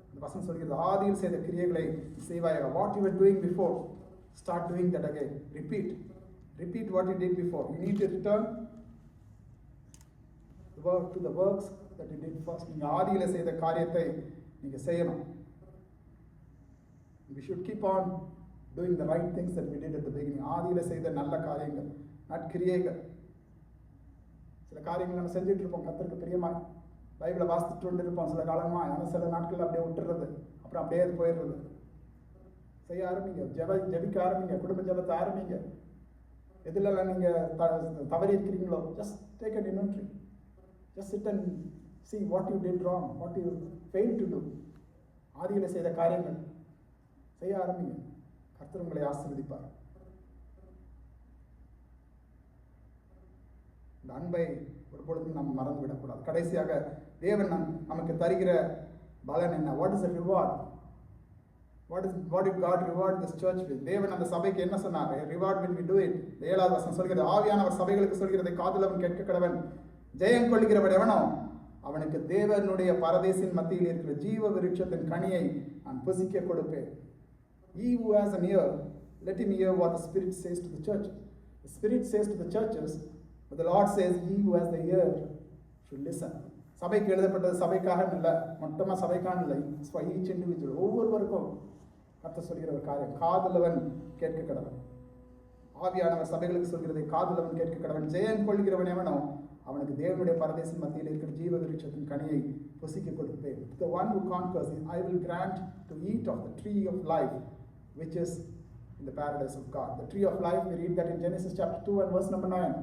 இந்த வசனம் சொல்கிறது, ஆதியில் செய்த கிரியைகளை செய்வாயாக. What you were doing before, start doing that again. Repeat what you did before. You need to return to the works that you did first. நீங்க ஆதியில செய்த காரியத்தை நீங்க செய்யணும். We should keep on doing the right things that we did at the beginning. ஆதியில செய்த நல்ல காரியங்கள், நற்கிரியைகள். சில காரியங்கள் நம்ம செஞ்சுட்டு இருப்போம் கர்த்தருக்கு பிரியமா, பைபிளை வாசித்துட்டு இருப்போம் சில காலமா, ஆனால் சில நாட்கள் அப்படியே விட்டுறது, அப்புறம் அப்படியே அது போயிடுறது. செய்ய ஆரம்பிங்க, ஜெபிக்க ஆரம்பிங்க, குடும்ப ஜெபத்தை ஆரம்பிங்க. எதுலெல்லாம் நீங்க தவறி இருக்கிறீங்களோ, just take an inventory. Just sit and see what you did wrong, what you failed to do. ஆதியில செய்த காரியங்கள் செய்ய ஆரம்பிங்க. கர்த்தர் உங்களை ஆசீர்வதிப்பார். இந்த அன்பை ஒரு பொழுதும் நம்ம மறந்து விடக்கூடாது. கடைசியாக தேவன் நமக்கு தருகிற பலன் என்ன? What is the reward? What did God reward this church with? தேவன் அந்த சபைக்கு என்ன சொன்னார்? Reward when we do it. 7வது வசனம் சொல்கிறது, ஆவியானவர் சபைகளுக்கு சொல்கிறதை காதுள்ளவன் கேட்க கடவன். ஜெயம் கொள்கிறவன் எவனோ அவனுக்கு தேவனுடைய பரதேசின் மத்தியில் இருக்கிற ஜீவ விருட்சத்தின் கனியை நான் புசிக்க கொடுப்பேன். He who has an ear, let him hear what the Spirit says to the churches. The Spirit says to the churches, but the Lord says, he who has the ear should listen. சபைக்கு எழுதப்பட்டது சபைக்காக இல்லை, மொத்தமா சபைக்காக இல்லை, for each individual. ஒவ்வொருவருக்கும் கர்த்தர் சொல்கிற ஒரு காரியம், காதுள்ளவன் கேட்க கடவன். ஆவியானவர் சபைகளுக்கு சொல்கிறதை காதுள்ளவன் கேட்க கடவன். ஜெயம் கொள்கிறவன் எவனோ அவனுக்கு தேவனுடைய பரதேசின் மத்தியில் இருக்கிற ஜீவ விருட்சத்தின் கனியை புசிக்க கொடுப்பேன். The one who conquers, I will grant to eat of the tree of life, which is in the paradise of God. The tree of life, we read that in Genesis chapter 2 and verse number 9.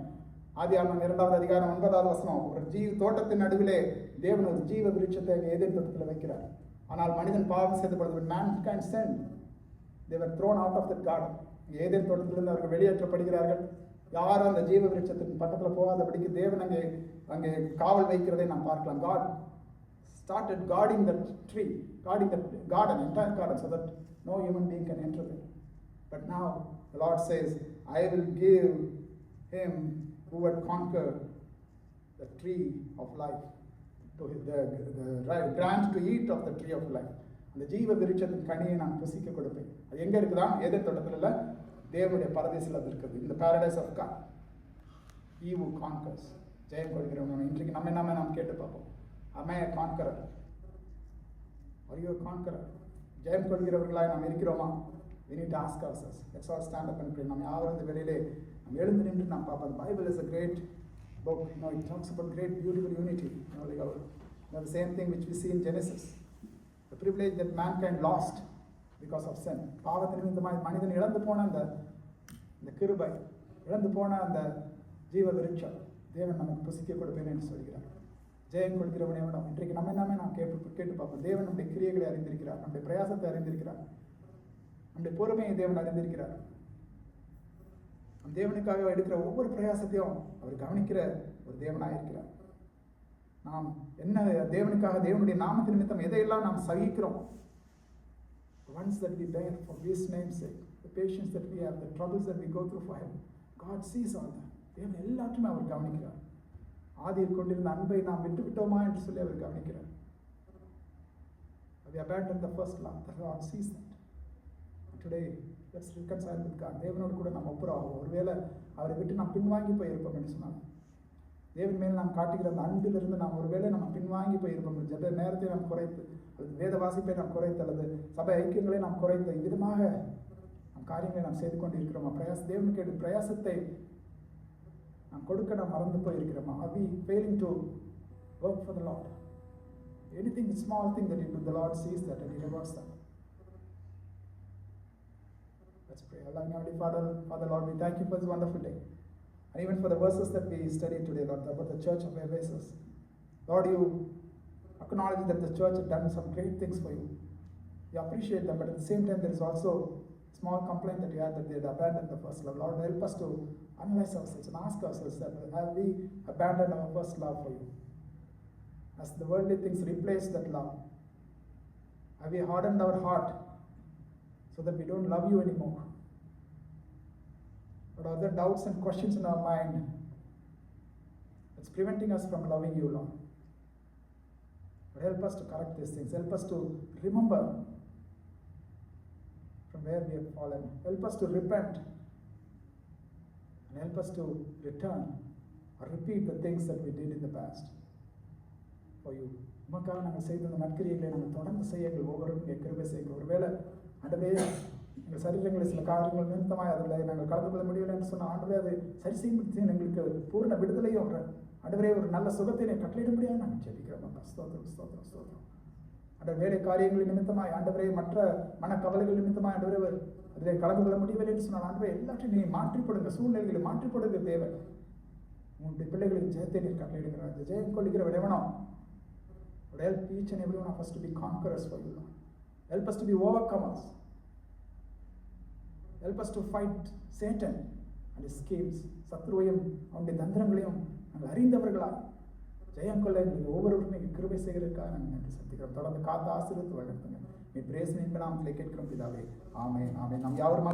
ஆதியாகமம் 2வது அதிகாரம் 9வது வசனம். ஒரு தோட்டத்தின் நடுவிலே தேவன் ஒரு ஜீவ விருட்சத்தை ஏதேன் தோட்டத்தில் வைக்கிறார். ஆனால் மனிதன் பாவம் செய்த பொழுது, when mankind sinned, they were thrown out of that garden. Eden தோட்டத்திலிருந்து அவர்கள் வெளியேற்றப்படுகிறார்கள். யாரும் அந்த ஜீவ விருட்சத்தின் பக்கத்தில் போகாதபடிக்கு தேவன் அங்கே காவல் வைக்கிறதை நாம் பார்க்கலாம். God started guarding that tree, guarding that garden, entire garden, so that no human being can enter there. But now the Lord says, I will give him who had conquered the tree of life, to the grant to eat of the tree of life. அந்த ஜீவ விருட்சத்தின் கனியை நான் புசிக்க கொடுப்பேன். அது எங்க இருக்குதான்? ஏதேன் தோட்டத்தில் இல்லை, தேவனுடைய பரதேசில் அது இருக்குது. இந்த paradise of God. He who conquers, ஜெயம் கொள்கிறவன். இன்றைக்கு நாம் கேட்டு பார்ப்போம். Am I a conqueror? Are you a conqueror? ஜெயம் கொள்கிறவர்களாய் நாம் இருக்கிறோமா? We need to ask ourselves. Let's all stand up and pray. நாம் யாரும் இந்த வேளையிலே நாம் எழுந்து நின்று நாம் பார்ப்போம். The Bible is a great book. It talks about great beautiful unity. The same thing which we see in Genesis. The privilege that mankind lost because of sin. பாவத்தின் நிமித்தமாய் மனிதன் இழந்து போன அந்த கிருபை, இழந்து போன அந்த ஜீவ விருட்சம் தேவன் நமக்கு புசிக்க கொடுப்பேன் என்று சொல்கிறார். ஜெயம் கொள்கிறவனே விடம். இன்றைக்கு நாம் கேட்டு பார்ப்போம். தேவன் நம்முடைய கிரியைகளை அறிந்திருக்கிறார், நம்முடைய பிரயாசத்தை அறிந்திருக்கிறார், நம்முடைய பொறுமையை தேவன் அறிந்திருக்கிறார். நம் தேவனுக்காக எடுக்கிற ஒவ்வொரு பிரயாசத்தையும் அவர் கவனிக்கிற ஒரு தேவனாக இருக்கிறார். நாம் என்ன தேவனுக்காக, தேவனுடைய நாமத்தின் நிமித்தம் எதையெல்லாம் நாம் சகிக்கிறோம், ones that we bear for His name's sake, the patience that we have, the troubles that we go through for Him, God sees all that. தேவன் எல்லாத்தையுமே அவர் கவனிக்கிறார். ஆதியில் கொண்டிருந்த அன்பை நாம் விட்டு விட்டோமா என்று சொல்லி அவர் கவனிக்கிறார். We abandoned the first love. The Lord sees that. Today, let's reconcile with God. தேவனோடு கூட நாம் ஒப்புரவாகும். ஒருவேளை அவரை விட்டு நாம் பின்வாங்கி போயிருப்போம் என்று சொன்னாங்க. தேவன் மேல் நாம் காட்டுகிற அந்த அன்பிலிருந்து நாம் ஒருவேளை நம்ம பின்வாங்கி போயிருப்போம். ஜெப நேரத்தை நாம் குறைத்து, அல்லது வேத வாசிப்பை நாம் குறைத்து, அல்லது சபை ஐக்கியங்களை நாம் குறைத்து, இவ்விதமாக நம் காரியங்களை நாம் செய்து கொண்டு இருக்கிறோமா? தேவனுக்கு பிரயாசத்தை நாம் கொடுக்க நாம் மறந்து போயிருக்கிறோமா? Are we failing to work for the Lord? Anything, the small thing that you do, the Lord sees that and He rewards that. Let's pray. Allah, Heavenly Father, Lord, we thank You for this wonderful day. And even for the verses that we studied today, Lord, about the church of Ephesus. Lord, You acknowledge that the church had done some great things for You. You appreciate them, but at the same time, there is also a small complaint that You had that they had abandoned the first love. Lord, help us to analyze ourselves and ask ourselves that have we abandoned our first love for You? As the worldly things replace that love, have we hardened our heart so that we don't love You anymore? But are there doubts and questions in our mind that's preventing us from loving You, Lord? But help us to correct these things. Help us to remember from where we have fallen. Help us to repent. And help us to return or repeat the things that we did in the past for You. உமக்காக நாங்கள் செய்த அந்த நற்கிரியைகளை நாங்கள் தொடர்ந்து செய்ய எங்கள் ஒவ்வொருவரும் கிருபை செய்ய. ஒருவேளை ஆண்டவரே எங்கள் சரீரங்களில் சில காரியங்கள் நிமித்தமாய் அதில் நாங்கள் கலந்து கொள்ள முடியவில்லை என்று சொன்னால் ஆண்டவரே அதை சரி செய்யும் எங்களுக்கு பூர்ண விடுதலையும் ஆண்டவரே ஒரு நல்ல சுகத்தினை கட்டளையிட முடியாது நாங்கள் ஜெபிக்கிறோம். ஸ்தோத்திரம் ஸ்தோத்திரம் ஸ்தோத்திரம். ஆண்டவர் வேலை காரியங்கள் நிமித்தமாய் ஆண்டவரே மற்ற மனக்கவலைகள் நிமித்தமாய் ஆண்டவரே அதில் கலந்து கொள்ள முடியவில்லை என்று சொன்னால் ஆண்டவரே எல்லாத்தையும் நீ மாற்றிப்படுங்க, சூழ்நிலைகளை மாற்றிப்படுங்க தேவன். உங்களுடைய பிள்ளைகளின் ஜெயத்தை நீர் கட்டளையிடுகிறார். ஜெயம் கொள்ளுகிற விடவனோ help each and every one of us to be conquerors for You, Lord. Help us to be overcomers. Help us to fight Satan and his schemes. சத்ருவையும் அவனுடைய தந்திரங்களையும் நாங்கள் அறிந்தவர்களாய் ஜெயம் கொள்ள எங்களுக்கு ஒவ்வொருவருக்கும் நீங்கள் கிருபை செய்கிறதுக்காக நாங்கள் நன்றி செலுத்துகிறோம். தொடர்ந்து காத்து ஆசீர்வதித்து வழிநடத்துங்க. நீ பிரேசனின் நாமத்திலே கேட்கிறோம் பிதாவே. ஆமென் ஆமென். நாம் யாவருமாக